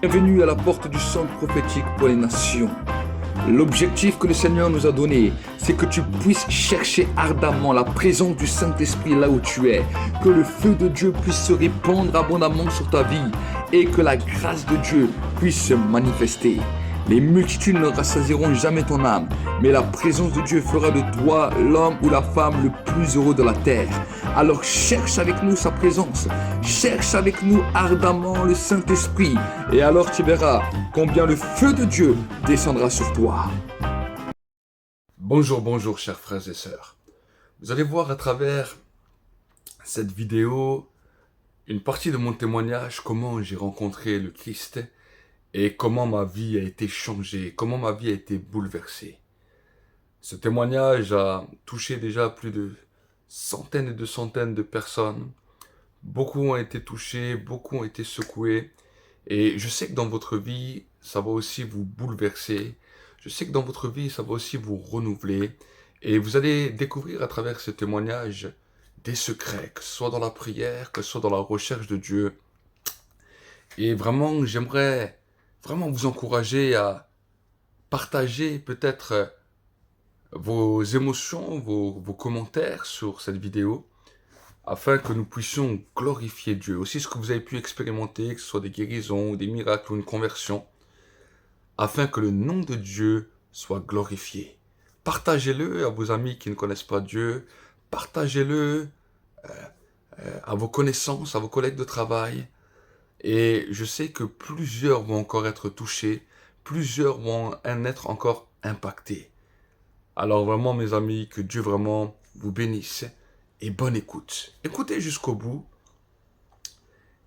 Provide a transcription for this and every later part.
Bienvenue à la porte du centre prophétique pour les nations. L'objectif que le Seigneur nous a donné, c'est que tu puisses chercher ardemment la présence du Saint-Esprit là où tu es, que le feu de Dieu puisse se répandre abondamment sur ta vie et que la grâce de Dieu puisse se manifester. Les multitudes ne rassasieront jamais ton âme, mais la présence de Dieu fera de toi l'homme ou la femme le plus heureux de la terre. Alors cherche avec nous sa présence, cherche avec nous ardemment le Saint-Esprit, et alors tu verras combien le feu de Dieu descendra sur toi. Bonjour chers frères et sœurs. Vous allez voir à travers cette vidéo une partie de mon témoignage, comment j'ai rencontré le Christ et comment ma vie a été changée, comment ma vie a été bouleversée. Ce témoignage a touché déjà plus de centaines et de centaines de personnes. Beaucoup ont été touchés, beaucoup ont été secoués. Et je sais que dans votre vie, ça va aussi vous bouleverser. Je sais que dans votre vie, ça va aussi vous renouveler. Et vous allez découvrir à travers ce témoignage des secrets, que ce soit dans la prière, que ce soit dans la recherche de Dieu. Et vraiment, j'aimerais vraiment vous encourager à partager peut-être vos émotions, vos commentaires sur cette vidéo, afin que nous puissions glorifier Dieu. Aussi ce que vous avez pu expérimenter, que ce soit des guérisons, des miracles ou une conversion, afin que le nom de Dieu soit glorifié. Partagez-le à vos amis qui ne connaissent pas Dieu, partagez-le à vos connaissances, à vos collègues de travail. Et je sais que plusieurs vont encore être touchés, plusieurs vont en être encore impactés. Alors vraiment mes amis, que Dieu vraiment vous bénisse et bonne écoute. Écoutez jusqu'au bout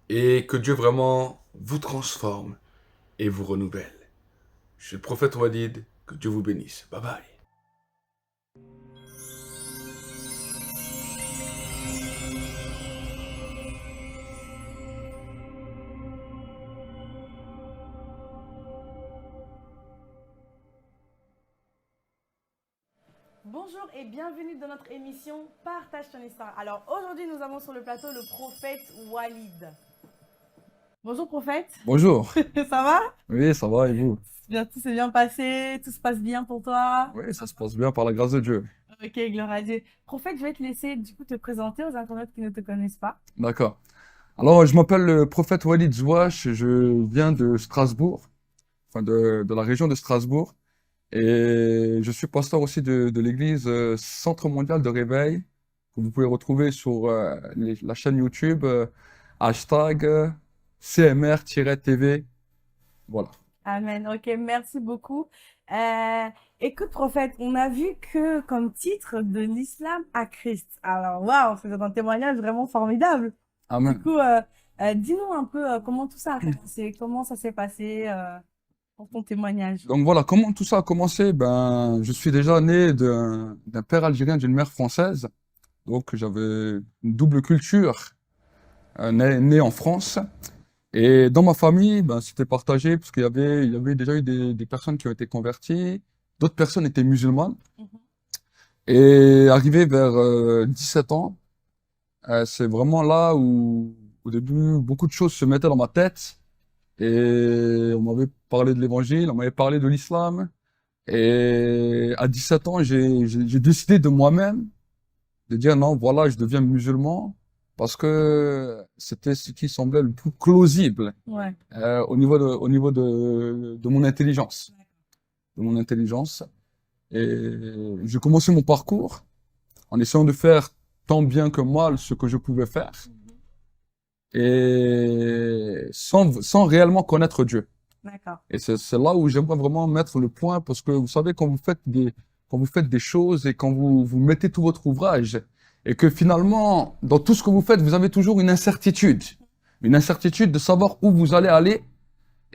et que Dieu vraiment vous transforme et vous renouvelle. Je suis le prophète Walid, que Dieu vous bénisse. Bye bye. Bonjour et bienvenue dans notre émission Partage ton histoire. Alors aujourd'hui nous avons sur le plateau le prophète Walid. Bonjour prophète. Bonjour. Ça va? Oui, ça va et vous? Bien, tout s'est bien passé, tout se passe bien pour toi? Oui, ça se passe bien par la grâce de Dieu. Ok, gloire à Dieu. Prophète, je vais te laisser du coup te présenter aux internautes qui ne te connaissent pas. D'accord. Alors, je m'appelle le prophète Walid Zouache, je viens de Strasbourg, enfin de la région de Strasbourg. Et je suis pasteur aussi de l'église Centre Mondial de Réveil, que vous pouvez retrouver sur la chaîne YouTube, hashtag CMR-TV. Voilà. Amen. Ok, merci beaucoup. Écoute prophète, on a vu que comme titre de l'islam à Christ. Alors waouh, c'est un témoignage vraiment formidable. Du Amen. coup, dis-nous un peu comment tout ça a commencé, comment ça s'est passé pour ton témoignage. Donc voilà, comment tout ça a commencé? Ben, je suis déjà né d'un père algérien, d'une mère française. Donc j'avais une double culture, né en France. Et dans ma famille, ben, c'était partagé parce il y avait déjà eu des personnes qui ont été converties, d'autres personnes étaient musulmanes. Mhm. Et arrivé vers 17 ans, c'est vraiment là où, au début, beaucoup de choses se mettaient dans ma tête. Et on m'avait parlé de l'évangile, on m'avait parlé de l'islam. Et à 17 ans, j'ai décidé de moi-même de dire non, voilà, je deviens musulman parce que c'était ce qui semblait le plus plausible Ouais. au niveau de mon intelligence. De mon intelligence. Et j'ai commencé mon parcours en essayant de faire tant bien que mal ce que je pouvais faire et sans réellement connaître Dieu. D'accord. Et c'est là où j'aimerais vraiment mettre le point parce que vous savez, quand vous faites des choses et quand vous mettez tout votre ouvrage et que finalement, dans tout ce que vous faites, vous avez toujours une incertitude de savoir où vous allez aller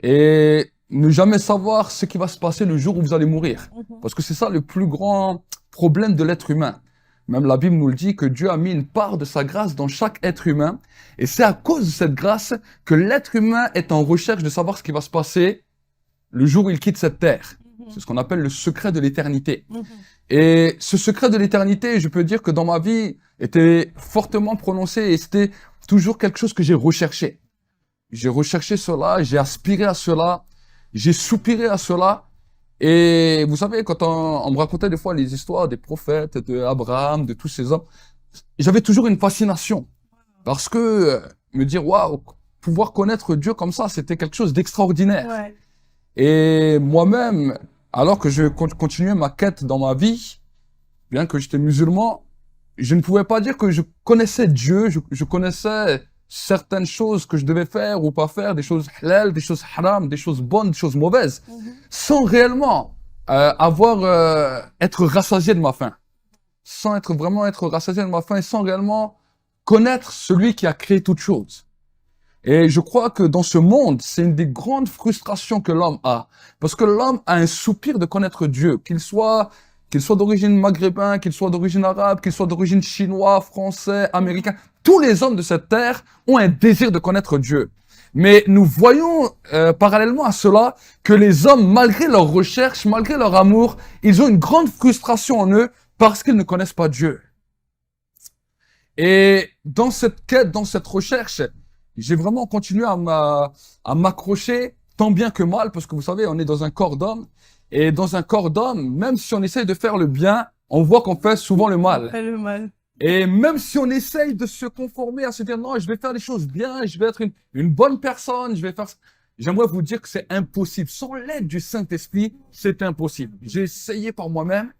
et ne jamais savoir ce qui va se passer le jour où vous allez mourir. Parce que c'est ça le plus grand problème de l'être humain. Même la Bible nous le dit que Dieu a mis une part de sa grâce dans chaque être humain. Et c'est à cause de cette grâce que l'être humain est en recherche de savoir ce qui va se passer le jour où il quitte cette terre. C'est ce qu'on appelle le secret de l'éternité. Et ce secret de l'éternité, je peux dire que dans ma vie, était fortement prononcé et c'était toujours quelque chose que j'ai recherché. j'ai recherché cela, j'ai aspiré à cela, j'ai soupiré à cela. Et vous savez, quand on me racontait des fois les histoires des prophètes, de Abraham, de tous ces hommes, j'avais toujours une fascination. Parce que me dire, waouh, pouvoir connaître Dieu comme ça, c'était quelque chose d'extraordinaire. Ouais. Et moi-même, alors que je continuais ma quête dans ma vie, bien que j'étais musulman, je ne pouvais pas dire que je connaissais Dieu, je connaissais certaines choses que je devais faire ou pas faire, des choses halal, des choses haram, des choses bonnes, des choses mauvaises, sans réellement être rassasié de ma faim, sans être rassasié de ma faim et sans réellement connaître celui qui a créé toutes choses. Et je crois que dans ce monde, c'est une des grandes frustrations que l'homme a. Parce que l'homme a un soupir de connaître Dieu, qu'il soit d'origine maghrébin, qu'il soit d'origine arabe, qu'il soit d'origine chinois, français, américain. Tous les hommes de cette terre ont un désir de connaître Dieu. Mais nous voyons parallèlement à cela que les hommes, malgré leur recherche, malgré leur amour, ils ont une grande frustration en eux parce qu'ils ne connaissent pas Dieu. Et dans cette quête, dans cette recherche, j'ai vraiment continué à m'accrocher tant bien que mal, parce que vous savez, on est dans un corps d'homme, et dans un corps d'homme, même si on essaye de faire le bien, on voit qu'on fait souvent le mal. Fait le mal. Et même si on essaye de se conformer à se dire non, je vais faire les choses bien, je vais être une bonne personne, je vais faire... J'aimerais vous dire que c'est impossible. Sans l'aide du Saint-Esprit, c'est impossible. J'ai essayé par moi-même,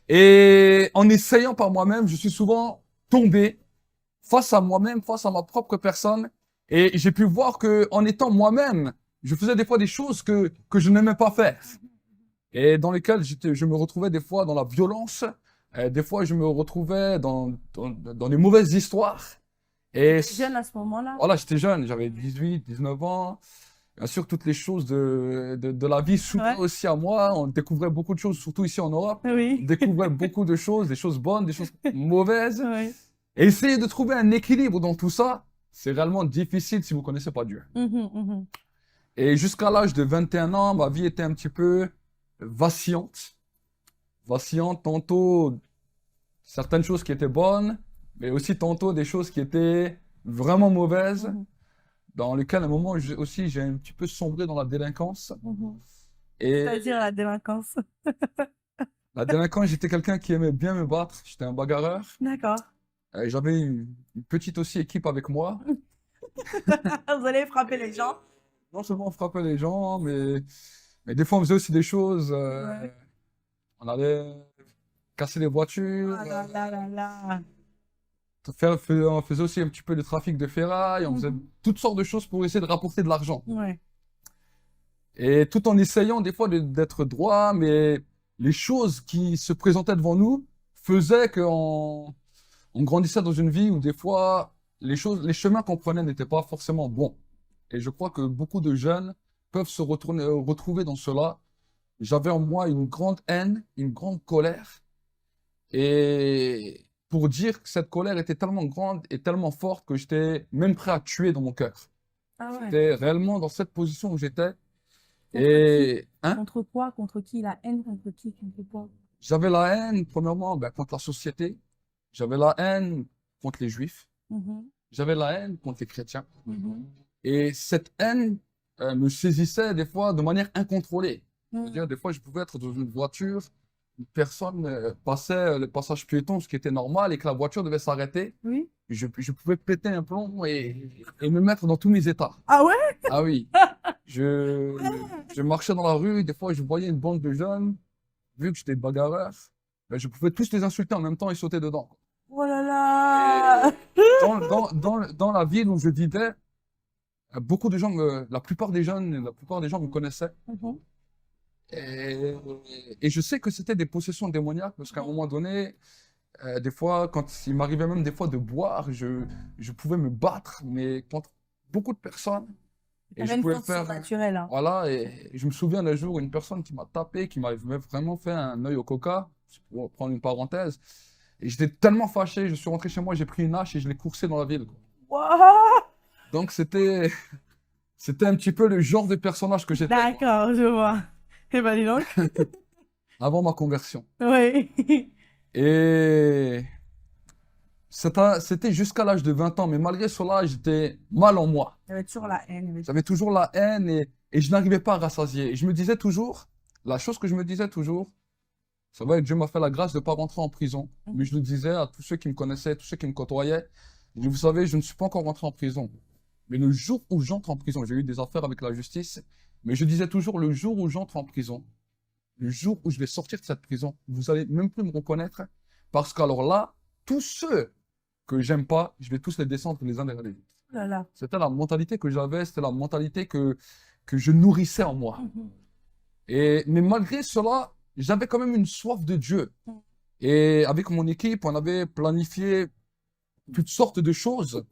et en essayant par moi-même, je suis souvent tombé face à moi-même, face à ma propre personne, et j'ai pu voir que en étant moi-même, je faisais des fois des choses que je n'aimais pas faire, et dans lesquelles je me retrouvais des fois dans la violence, des fois je me retrouvais dans des mauvaises histoires. Et Jeune à ce moment-là. voilà, j'étais jeune, j'avais 18, 19 ans. Bien sûr, toutes les choses de la vie s'ouvraient Ouais. aussi à moi. On découvrait beaucoup de choses, surtout ici en Europe. On Oui. découvrait beaucoup de choses, des choses bonnes, des choses mauvaises. Oui. Et essayer de trouver un équilibre dans tout ça, c'est réellement difficile si vous connaissez pas Dieu. Et jusqu'à l'âge de 21 ans, ma vie était un petit peu vacillante. Vacillante, tantôt certaines choses qui étaient bonnes, mais aussi tantôt des choses qui étaient vraiment mauvaises, dans lesquelles à un moment aussi j'ai un petit peu sombré dans la délinquance. Et C'est-à-dire la délinquance. la délinquance, j'étais quelqu'un qui aimait bien me battre, j'étais un bagarreur. D'accord. J'avais une petite aussi équipe avec moi. Vous allez frapper les gens. Non seulement on frappait les gens, mais des fois on faisait aussi des choses. Ouais. On allait casser les voitures. Ah là là là là. On faisait aussi un petit peu de trafic de ferraille. On faisait toutes sortes de choses pour essayer de rapporter de l'argent. Ouais. Et tout en essayant des fois d'être droit, mais les choses qui se présentaient devant nous faisaient qu'on grandissait dans une vie où des fois les chemins qu'on prenait n'étaient pas forcément bons. Et je crois que beaucoup de jeunes peuvent se retrouver dans cela. J'avais en moi une grande haine, une grande colère. Et pour dire que cette colère était tellement grande et tellement forte que j'étais même prêt à tuer dans mon cœur. Ah ouais. J'étais réellement dans cette position où j'étais. Contre Et hein, Contre quoi? Contre qui? La haine contre qui? Contre quoi? j'avais la haine, premièrement, contre la société. J'avais la haine contre les juifs. J'avais la haine contre les chrétiens. Et cette haine me saisissait des fois de manière incontrôlée. C'est-à-dire, des fois, je pouvais être dans une voiture, une personne passait le passage piéton, ce qui était normal, et que la voiture devait s'arrêter. Oui. Je pouvais péter un plomb et me mettre dans tous mes états. Ah ouais? Ah oui. Je marchais dans la rue, des fois, je voyais une bande de jeunes, vu que j'étais bagarreur, ben, je pouvais tous les insulter en même temps et sauter dedans. Oh là là! Dans la ville où je vivais, beaucoup de gens, la plupart des gens me connaissaient. Et je sais que c'était des possessions démoniaques parce qu'à un moment donné, des fois, quand il m'arrivait même des fois de boire, je pouvais me battre, mais contre beaucoup de personnes. Et T'avais je une pouvais force faire, surnaturelle, hein. voilà, et je me souviens d'un jour, une personne qui m'a tapé, qui m'avait vraiment fait un œil au coca, pour prendre une parenthèse. Et j'étais tellement fâché, je suis rentré chez moi, j'ai pris une hache et je l'ai coursé dans la ville, quoi. Wouah! Donc c'était un petit peu le genre de personnage que j'étais, quoi, D'accord, je vois. Eh ben, dis donc. avant ma conversion. Oui. Et C'était jusqu'à l'âge de 20 ans, mais malgré cela, j'étais mal en moi. Il y avait toujours la haine. J'avais toujours la haine et je n'arrivais pas à rassasier. Et je me disais toujours, la chose que je me disais toujours, c'est vrai que Dieu m'a fait la grâce de ne pas rentrer en prison. Mais je le disais à tous ceux qui me connaissaient, tous ceux qui me côtoyaient, je dis, vous savez, je ne suis pas encore rentré en prison. Mais le jour où j'entre en prison, j'ai eu des affaires avec la justice, mais je disais toujours, le jour où j'entre en prison, le jour où je vais sortir de cette prison, vous allez même plus me reconnaître, parce qu'alors là, tous ceux que j'aime pas, je vais tous les descendre les uns derrière les autres. Oh là là. C'était la mentalité que j'avais, c'était la mentalité que je nourrissais en moi. Mais malgré cela, j'avais quand même une soif de Dieu. Et avec mon équipe, on avait planifié toutes sortes de choses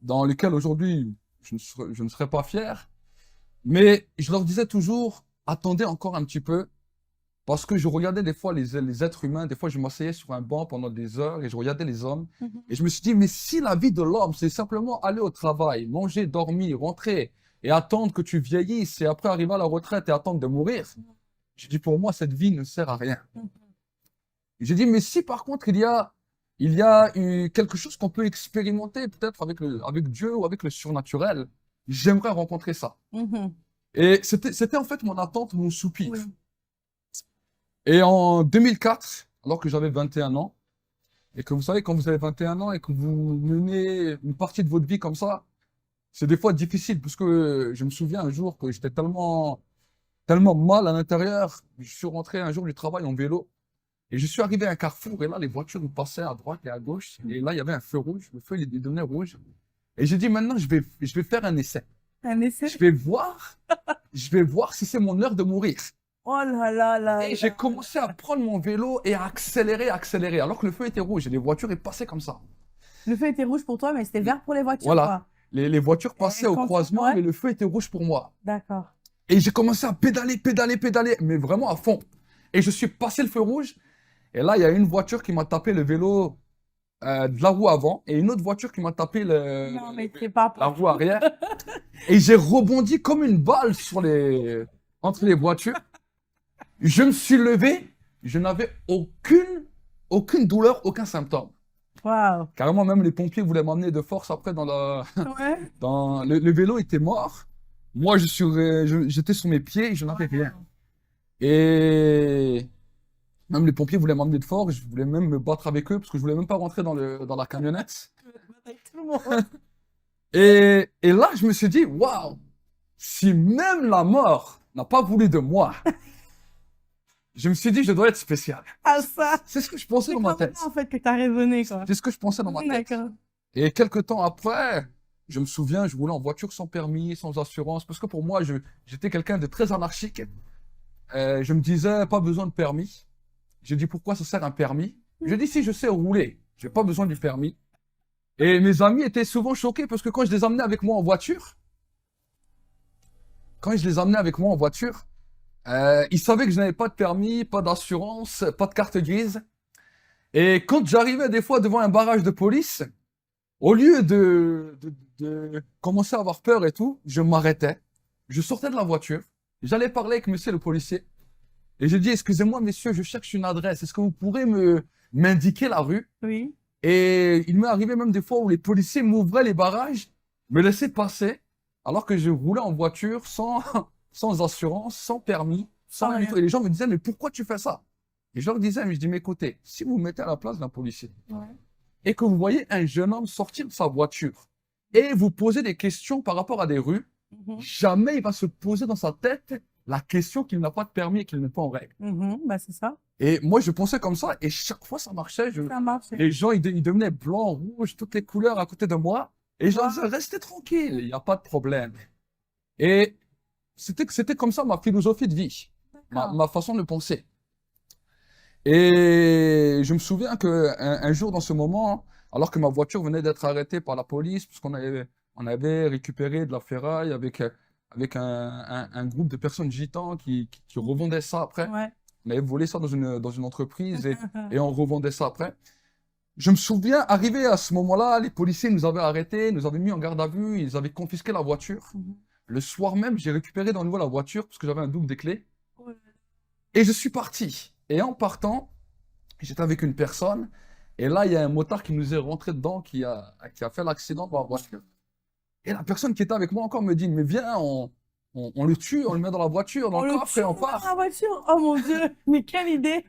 dans lesquelles aujourd'hui, je ne serais pas fier. Mais je leur disais toujours, attendez encore un petit peu, parce que je regardais des fois les êtres humains, des fois je m'asseyais sur un banc pendant des heures et je regardais les hommes. Et je me suis dit, mais si la vie de l'homme, c'est simplement aller au travail, manger, dormir, rentrer et attendre que tu vieillisses et après arriver à la retraite et attendre de mourir, j'ai dit, pour moi, cette vie ne sert à rien. J'ai dit, mais si par contre, il y a quelque chose qu'on peut expérimenter peut-être avec Dieu ou avec le surnaturel, j'aimerais rencontrer ça. Et c'était en fait mon attente, mon soupir. Oui. Et en 2004, alors que j'avais 21 ans, et que vous savez, quand vous avez 21 ans et que vous menez une partie de votre vie comme ça, c'est des fois difficile, parce que je me souviens un jour que j'étais tellement mal à l'intérieur. Je suis rentré un jour du travail en vélo, et je suis arrivé à un carrefour, et là, les voitures me passaient à droite et à gauche, et là, il y avait un feu rouge, le feu, il devenait rouge. Et j'ai dit, maintenant, je vais faire un essai. Un essai? Je vais voir si c'est mon heure de mourir. Oh là là là. Et j'ai commencé à prendre mon vélo et à accélérer, alors que le feu était rouge et les voitures passaient comme ça. Le feu était rouge pour toi, mais c'était vert pour les voitures, Voilà. quoi. Les voitures passaient au croisement, ouais. mais le feu était rouge pour moi. D'accord. Et j'ai commencé à pédaler, mais vraiment à fond. Et je suis passé le feu rouge. Et là, il y a une voiture qui m'a tapé le vélo de la roue avant et une autre voiture qui m'a tapé Non, mais c'est pas la roue arrière. Et j'ai rebondi comme une balle entre les voitures. Je me suis levé, je n'avais aucune douleur, aucun symptôme. Waouh. Carrément, même les pompiers voulaient m'emmener de force après Ouais. le vélo était mort. Moi, j'étais sur mes pieds et je n'avais rien. Et même les pompiers voulaient m'emmener de force, je voulais même me battre avec eux parce que je voulais même pas rentrer dans la camionnette. Avec tout le monde. Et là, je me suis dit, waouh, si même la mort n'a pas voulu de moi, je me suis dit, je dois être spécial. Ah, ça. C'est ce que je pensais dans ma tête. C'est en fait que t'as raisonné, quoi. C'est ce que je pensais dans ma tête. D'accord. Et quelques temps après, je me souviens, je roulais en voiture sans permis, sans assurance, parce que pour moi, j'étais quelqu'un de très anarchique. Je me disais, pas besoin de permis. J'ai dit, pourquoi ça sert un permis? Je dis, si je sais rouler, j'ai pas besoin du permis. Et mes amis étaient souvent choqués parce que quand je les emmenais avec moi en voiture, ils savaient que je n'avais pas de permis, pas d'assurance, pas de carte grise. Et quand j'arrivais des fois devant un barrage de police, au lieu de commencer à avoir peur et tout, je m'arrêtais. Je sortais de la voiture, j'allais parler avec monsieur le policier. Et je dis, excusez-moi, messieurs, je cherche une adresse. Est-ce que vous pourrez m'indiquer la rue? Oui. Et il m'est arrivé même des fois où les policiers m'ouvraient les barrages, me laissaient passer, alors que je roulais en voiture sans assurance, sans permis, sans rien du tout. Et les gens me disaient, mais pourquoi tu fais ça? Et je leur disais, mais je dis, mais écoutez, si vous vous mettez à la place d'un policier, et que vous voyez un jeune homme sortir de sa voiture, et vous posez des questions par rapport à des rues, jamais il va se poser dans sa tête la question qu'il n'a pas de permis et qu'il n'est pas en règle. Bah, c'est ça. Et moi, je pensais comme ça, et chaque fois, ça marchait. Ça marchait. Les gens, ils devenaient blancs, rouges, toutes les couleurs à côté de moi. Et je leur disais, restez tranquille, il n'y a pas de problème. Et c'était comme ça ma philosophie de vie, ma façon de penser. Et je me souviens qu'un jour, dans ce moment, alors que ma voiture venait d'être arrêtée par la police, puisqu'on avait récupéré de la ferraille avec un groupe de personnes gitanes qui revendaient ça après. Ouais. On avait volé ça dans une entreprise et on revendait ça après. Je me souviens, arrivé à ce moment-là, les policiers nous avaient arrêtés, nous avaient mis en garde à vue, ils avaient confisqué la voiture. Le soir même, j'ai récupéré de nouveau la voiture parce que j'avais un double des clés. Et je suis parti. Et en partant, j'étais avec une personne Et là, il y a un motard qui nous est rentré dedans, qui a fait l'accident dans la voiture. Et la personne qui était avec moi encore me dit, mais viens, on le tue, on le met dans la voiture, dans On le le coffre tue et on dans part. la voiture. Oh mon Dieu, mais quelle idée.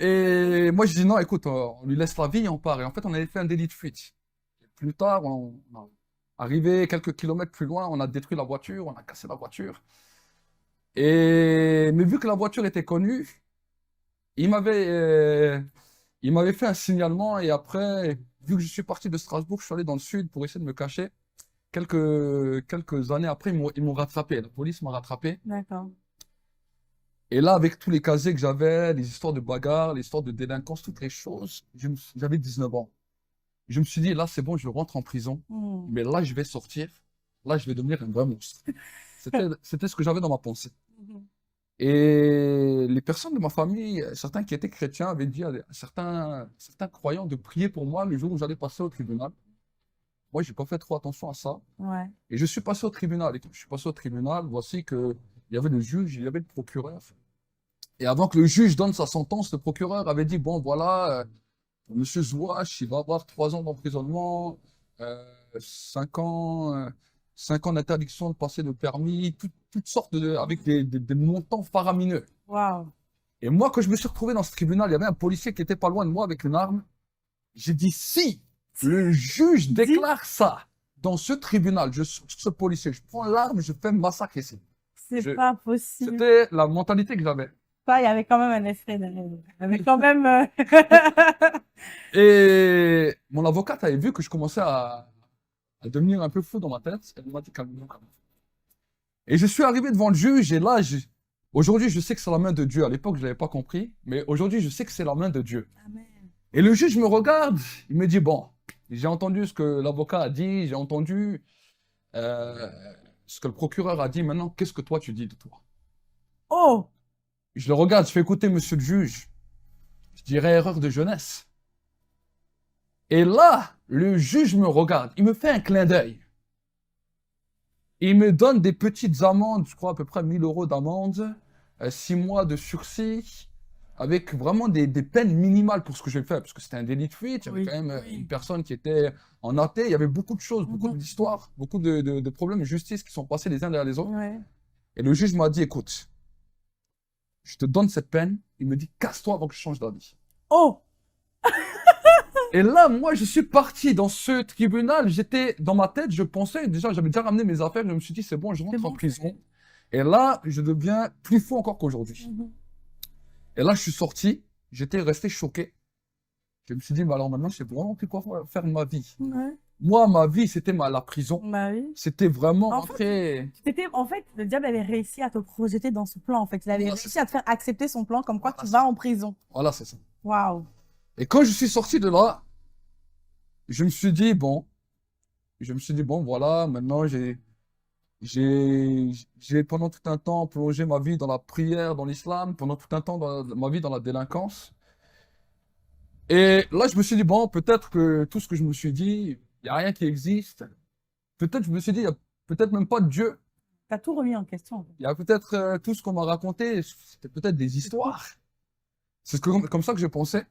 Et moi, je dis, non, écoute, on lui laisse la vie et on part. Et en fait, on avait fait un délit de fuite. Plus tard, arrivé quelques kilomètres plus loin, on a détruit la voiture, on a cassé la voiture. Mais vu que la voiture était connue, il m'avait euh, il m'avait fait un signalement et après, vu que je suis parti de Strasbourg, je suis allé dans le sud pour essayer de me cacher. Quelques années après, ils m'ont rattrapé. La police m'a rattrapé. D'accord. Et là, avec tous les casiers que j'avais, les histoires de bagarre, les histoires de délinquance, toutes les choses, j'avais 19 ans. Je me suis dit, là, c'est bon, je rentre en prison. Hmm. Mais là, je vais sortir. Là, je vais devenir un vrai monstre. C'était ce que j'avais dans ma pensée. Mhm. Et les personnes de ma famille, certains qui étaient chrétiens, avaient dit à certains croyants de prier pour moi le jour où j'allais passer au tribunal. Moi, j'ai pas fait trop attention à ça. Ouais. Et je suis passé au tribunal. Et quand je suis passé au tribunal, voici que il y avait le juge, il y avait le procureur. Et avant que le juge donne sa sentence, le procureur avait dit, bon, voilà, Monsieur Zouache, il va avoir 3 ans d'emprisonnement, 5 ans, 5 ans d'interdiction de passer de permis, toutes sortes avec des montants faramineux. Waouh. Et moi, quand je me suis retrouvé dans ce tribunal, il y avait un policier qui était pas loin de moi avec une arme. J'ai dit, si le juge déclare ça dans ce tribunal, je suis ce policier, je prends l'arme, je fais massacre ici. C'est pas possible. C'était la mentalité que j'avais. Pas, il y avait quand même un esprit derrière. Il y avait quand même. Et mon avocate avait vu que je commençais à devenir un peu fou dans ma tête. Elle m'a dit calme-toi, calme-toi. Et je suis arrivé devant le juge et là, aujourd'hui, je sais que c'est la main de Dieu. À l'époque, je l'avais pas compris, mais aujourd'hui, je sais que c'est la main de Dieu. Amen. Et le juge me regarde, il me dit, bon, j'ai entendu ce que l'avocat a dit, j'ai entendu ce que le procureur a dit, maintenant, qu'est-ce que toi tu dis de toi? Oh, Je le regarde, je fais écouter monsieur le juge. Je dirais erreur de jeunesse. Et là, le juge me regarde, il me fait un clin d'œil. Il me donne des petites amendes, je crois à peu près 1000 euros d'amende, 6 mois de sursis, avec vraiment des peines minimales pour ce que j'ai fait, parce que c'était un délit de fuite, il y avait Oui, quand même oui. une personne qui était en athée, il y avait beaucoup de choses, beaucoup Mhm. d'histoires, beaucoup de problèmes de justice qui sont passés les uns derrière les autres. Ouais. Et le juge m'a dit, écoute, je te donne cette peine, il me dit, casse-toi avant que je change d'avis. Oh, Et là, moi, je suis parti dans ce tribunal. J'étais dans ma tête, je pensais déjà, j'avais déjà ramené mes affaires. Je me suis dit, c'est bon, je rentre c'est en bon. prison. Et là, je deviens plus fou encore qu'aujourd'hui. Mhm. Et là, je suis sorti. J'étais resté choqué. Je me suis dit, mais alors maintenant, je sais vraiment plus quoi faire de ma vie. Ouais. Moi, ma vie, c'était la prison. Bah oui. C'était vraiment En fait, rentrer. En fait, le diable avait réussi à te projeter dans ce plan. En fait, il avait Voilà, réussi à te faire accepter son plan comme quoi Voilà, tu c'est vas en prison. Voilà, c'est ça. Waouh. Et quand je suis sorti de là, je me suis dit, bon, voilà, maintenant, j'ai pendant tout un temps plongé ma vie dans la prière, dans l'islam, pendant tout un temps ma vie dans la délinquance. Et là, je me suis dit, bon, peut-être que tout ce que je me suis dit, il n'y a rien qui existe. Peut-être, je me suis dit, il n'y a peut-être même pas de Dieu. T'as tout remis en question. Il y a peut-être tout ce qu'on m'a raconté, c'était peut-être des histoires. C'est comme ça que je pensais.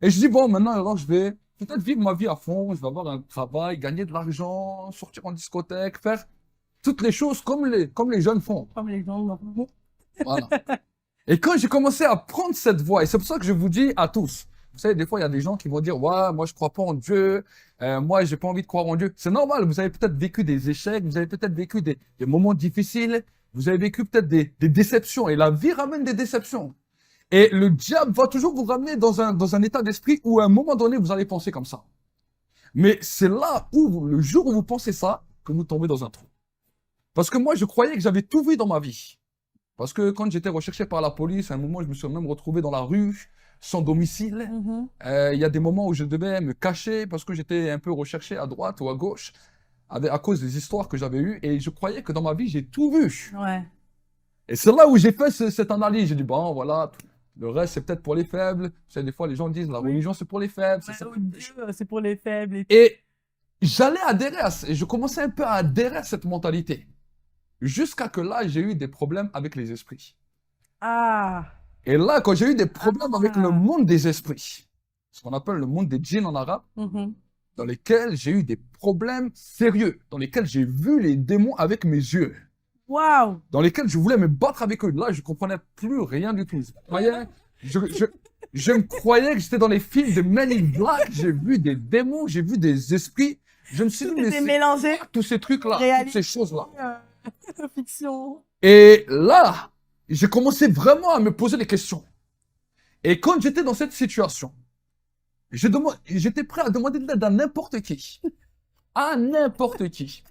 Et je dis, bon, maintenant, alors, je vais peut-être vivre ma vie à fond, je vais avoir un travail, gagner de l'argent, sortir en discothèque, faire toutes les choses comme les jeunes font. Comme les gens normaux. Voilà. Et quand j'ai commencé à prendre cette voie, et c'est pour ça que je vous dis à tous, vous savez, des fois, il y a des gens qui vont dire, ouais, moi, je crois pas en Dieu, moi, j'ai pas envie de croire en Dieu. C'est normal, vous avez peut-être vécu des échecs, vous avez peut-être vécu des moments difficiles, vous avez vécu peut-être des déceptions, et la vie ramène des déceptions. Et le diable va toujours vous ramener dans un état d'esprit où à un moment donné, vous allez penser comme ça. Mais c'est là où, le jour où vous pensez ça, que vous tombez dans un trou. Parce que moi, je croyais que j'avais tout vu dans ma vie. Parce que quand j'étais recherché par la police, à un moment, je me suis même retrouvé dans la rue, sans domicile. Mhm. Il y a des moments où je devais me cacher parce que j'étais un peu recherché à droite ou à gauche, à cause des histoires que j'avais eues. Et je croyais que dans ma vie, j'ai tout vu. Ouais. Et c'est là où j'ai fait cette analyse. J'ai dit, bon, voilà, le reste, c'est peut-être pour les faibles. Vous savez, des fois, les gens disent, la Oui. religion, c'est pour les faibles. Ouais, oh Dieu, c'est pour les faibles. Et j'allais adhérer et je commençais un peu à adhérer à cette mentalité. Jusqu'à que là, j'ai eu des problèmes avec les esprits. Ah. Et là, quand j'ai eu des problèmes avec le monde des esprits, ce qu'on appelle le monde des djinns en arabe, Mhm. dans lesquels j'ai eu des problèmes sérieux, dans lesquels j'ai vu les démons avec mes yeux, Waouh! dans lesquels je voulais me battre avec eux. Là, je comprenais plus rien du tout. Je me croyais que j'étais dans les films de Men in Black. J'ai vu des démons, j'ai vu des esprits. Je me suis dit, Tout mais était c'est mélangé. quoi tous ces trucs-là, toutes Réalité. ces choses-là. Fiction. Et là, j'ai commencé vraiment à me poser des questions. Et quand j'étais dans cette situation, j'étais prêt à demander de l'aide à n'importe qui. À n'importe qui.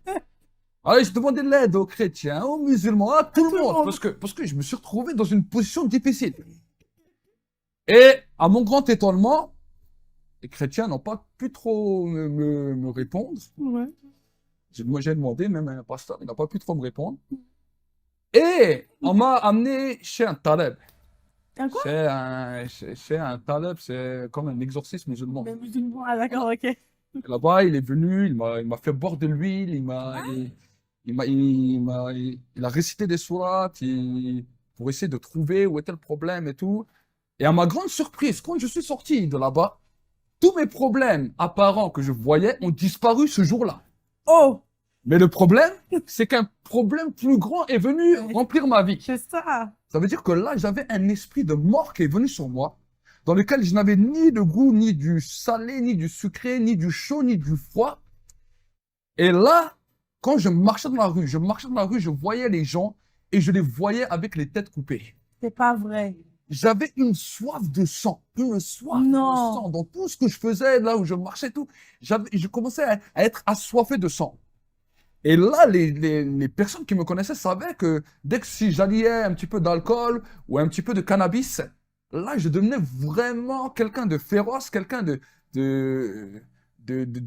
Alors, je demandais de l'aide aux chrétiens, aux musulmans, à tout le monde. Parce que je me suis retrouvé dans une position difficile. Et à mon grand étonnement, les chrétiens n'ont pas pu trop me répondre. Ouais. Moi, j'ai demandé, même à un pasteur, il n'a pas pu trop me répondre. Et on m'a amené chez un taleb. Un quoi? C'est un taleb, c'est comme un exorcisme musulman. Les musulmans. Ah, d'accord, ok. Là-bas, il est venu, il m'a fait boire de l'huile, il a récité des sourates pour essayer de trouver où était le problème et tout. Et à ma grande surprise, quand je suis sorti de là-bas, tous mes problèmes apparents que je voyais ont disparu ce jour-là. Oh! Mais le problème, c'est qu'un problème plus grand est venu remplir ma vie. C'est ça. Ça veut dire que là, j'avais un esprit de mort qui est venu sur moi, dans lequel je n'avais ni de goût, ni du salé, ni du sucré, ni du chaud, ni du froid. Et là, quand je marchais dans la rue, je voyais les gens et je les voyais avec les têtes coupées. C'est pas vrai. J'avais une soif de sang, une soif Non. de sang. Dans tout ce que je faisais, là où je marchais, tout, je commençais à être assoiffé de sang. Et là, les personnes qui me connaissaient savaient que dès que si j'alliais un petit peu d'alcool ou un petit peu de cannabis, là, je devenais vraiment quelqu'un de féroce, quelqu'un de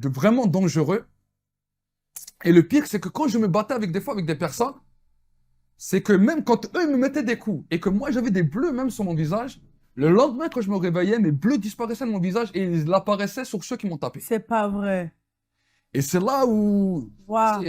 vraiment dangereux. Et le pire, c'est que quand je me battais des fois avec des personnes, c'est que même quand eux me mettaient des coups et que moi j'avais des bleus même sur mon visage, le lendemain quand je me réveillais, mes bleus disparaissaient de mon visage et ils apparaissaient sur ceux qui m'ont tapé. C'est pas vrai. Et c'est là où, Waouh.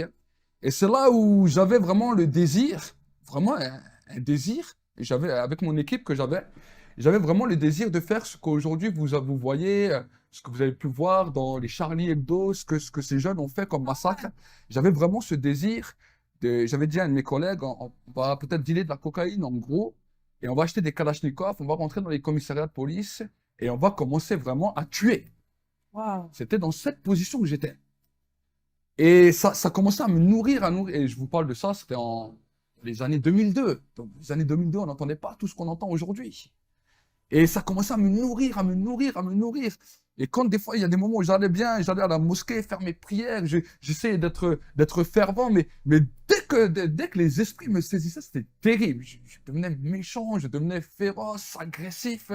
et c'est là où j'avais vraiment le désir, vraiment un désir. J'avais avec mon équipe que j'avais vraiment le désir de faire ce qu'aujourd'hui vous voyez, ce que vous avez pu voir dans les Charlie Hebdo, ce que ces jeunes ont fait comme massacre. J'avais vraiment ce désir. J'avais dit à un de mes collègues, on va peut-être dealer de la cocaïne en gros, et on va acheter des kalachnikovs, on va rentrer dans les commissariats de police, et on va commencer vraiment à tuer. Waouh. C'était dans cette position que j'étais. Et ça commençait à me nourrir, et je vous parle de ça, c'était en les années 2002. Donc, les années 2002, on n'entendait pas tout ce qu'on entend aujourd'hui. Et ça commençait à me nourrir, à me nourrir, à me nourrir. Et quand des fois, il y a des moments où j'allais bien, j'allais à la mosquée faire mes prières, j'essayais d'être fervent, mais dès que les esprits me saisissaient, c'était terrible. Je devenais méchant, je devenais féroce, agressif.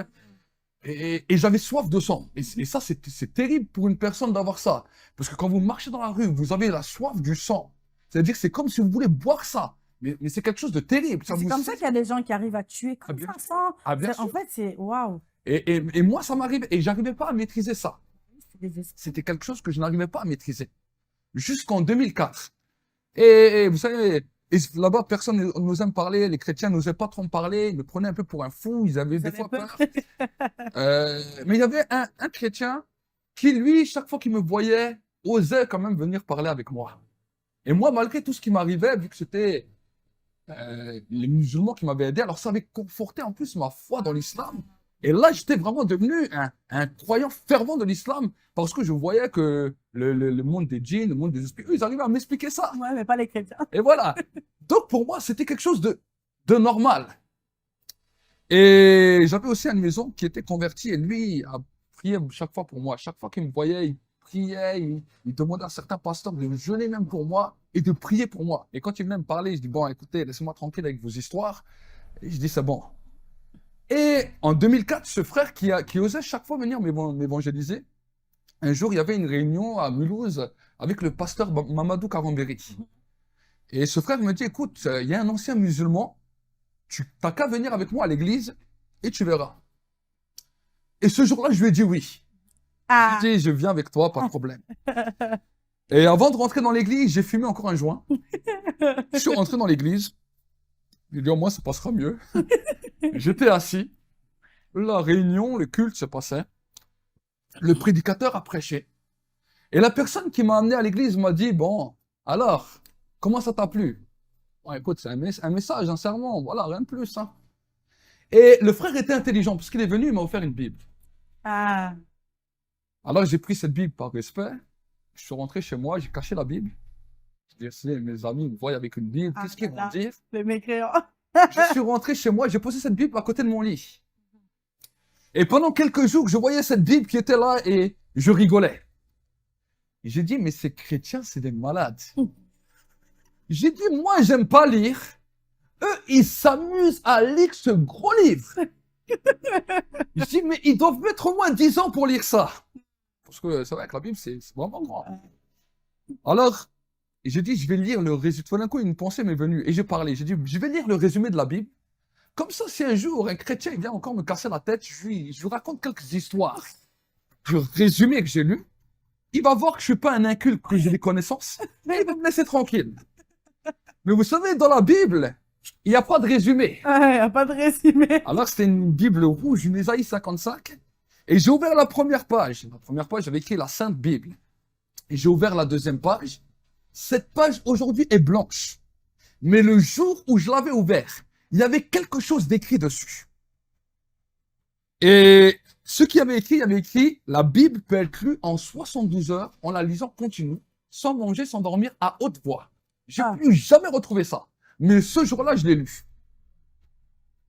Et j'avais soif de sang. Et ça, c'est terrible pour une personne d'avoir ça. Parce que quand vous marchez dans la rue, vous avez la soif du sang. C'est-à-dire que c'est comme si vous voulez boire ça. Mais c'est quelque chose de terrible. C'est comme ça qu'il y a des gens qui arrivent à tuer comme bien ça sans. Ah, bien En sûr. fait, c'est waouh. Et moi, ça m'arrivait. Et j'arrivais pas à maîtriser ça. C'est des esprits. C'était quelque chose que je n'arrivais pas à maîtriser. Jusqu'en 2004. Et vous savez, là-bas, personne ne nous aime parler. Les chrétiens n'osaient pas trop me parler. Ils me prenaient un peu pour un fou. Ils avaient des fois peur. Mais il y avait un chrétien qui, lui, chaque fois qu'il me voyait, osait quand même venir parler avec moi. Et moi, malgré tout ce qui m'arrivait, vu que c'était les musulmans qui m'avaient aidé, alors ça avait conforté en plus ma foi dans l'islam. Et là, j'étais vraiment devenu un croyant fervent de l'islam parce que je voyais que le monde des djinns, le monde des esprits, eux, ils arrivaient à m'expliquer ça. Ouais, mais pas les chrétiens. Et voilà. Donc pour moi, c'était quelque chose de normal. Et j'avais aussi un de mes oncles qui était converti et lui a prié chaque fois pour moi. Chaque fois qu'il me voyait, il priait, il demandait à certains pasteurs de jeûner même pour moi et de prier pour moi. Et quand il venait me parler, je dis, bon, écoutez, laissez-moi tranquille avec vos histoires. Et je dis, c'est bon. Et en 2004, ce frère qui osait chaque fois venir m'évangéliser, un jour, il y avait une réunion à Mulhouse avec le pasteur Mamadou Karambéry. Et ce frère me dit, écoute, il y a un ancien musulman, tu n'as qu'à venir avec moi à l'église et tu verras. Et ce jour-là, je lui ai dit oui. Ah. J'ai dit, je viens avec toi, pas de problème. Et avant de rentrer dans l'église, j'ai fumé encore un joint. Je suis rentré dans l'église. J'ai dit, au moins, ça passera mieux. J'étais assis. La réunion, le culte se passait. le prédicateur a prêché. Et la personne qui m'a amené à l'église m'a dit, bon, alors, comment ça t'a plu? Bon, écoute, c'est un message, un sermon, voilà, rien de plus. Hein. Et le frère était intelligent, parce qu'il est venu, il m'a offert une Bible. Ah, Alors j'ai pris cette Bible par respect, je suis rentré chez moi, j'ai caché la Bible. Je dis, mes amis me voient avec une Bible, ah qu'est-ce qu'ils là vont là, dire? le mécréant. Je suis rentré chez moi, j'ai posé cette Bible à côté de mon lit. Et pendant quelques jours, je voyais cette Bible qui était là et je rigolais. Et j'ai dit, mais ces chrétiens, c'est des malades. J'ai dit, moi, j'aime pas lire. Eux, ils s'amusent à lire ce gros livre. Je dis, mais ils doivent mettre au moins 10 ans pour lire ça. Parce que c'est vrai que la Bible, c'est vraiment grand. Alors, j'ai dit, je vais lire le résumé. Tout d'un coup, une pensée m'est venue et j'ai parlé. J'ai dit, je vais lire le résumé de la Bible. Comme ça, si un jour un chrétien il vient encore me casser la tête, je lui raconte quelques histoires du résumé que j'ai lu. Il va voir que je suis pas un inculte, que j'ai des connaissances, mais il va me laisser tranquille. Mais vous savez, dans la Bible, il n'y a pas de résumé. Ah, il n'y a pas de résumé. Alors, c'était une Bible rouge, une Ésaïe 55. Et j'ai ouvert la première page. La première page, j'avais écrit la Sainte Bible. Et j'ai ouvert la deuxième page. Cette page, aujourd'hui, est blanche. Mais le jour où je l'avais ouvert, il y avait quelque chose d'écrit dessus. Et ce qui avait écrit, la Bible peut être lue en 72 heures en la lisant continue, sans manger, sans dormir, à haute voix. J'ai plus jamais retrouvé ça. Mais ce jour-là, je l'ai lu.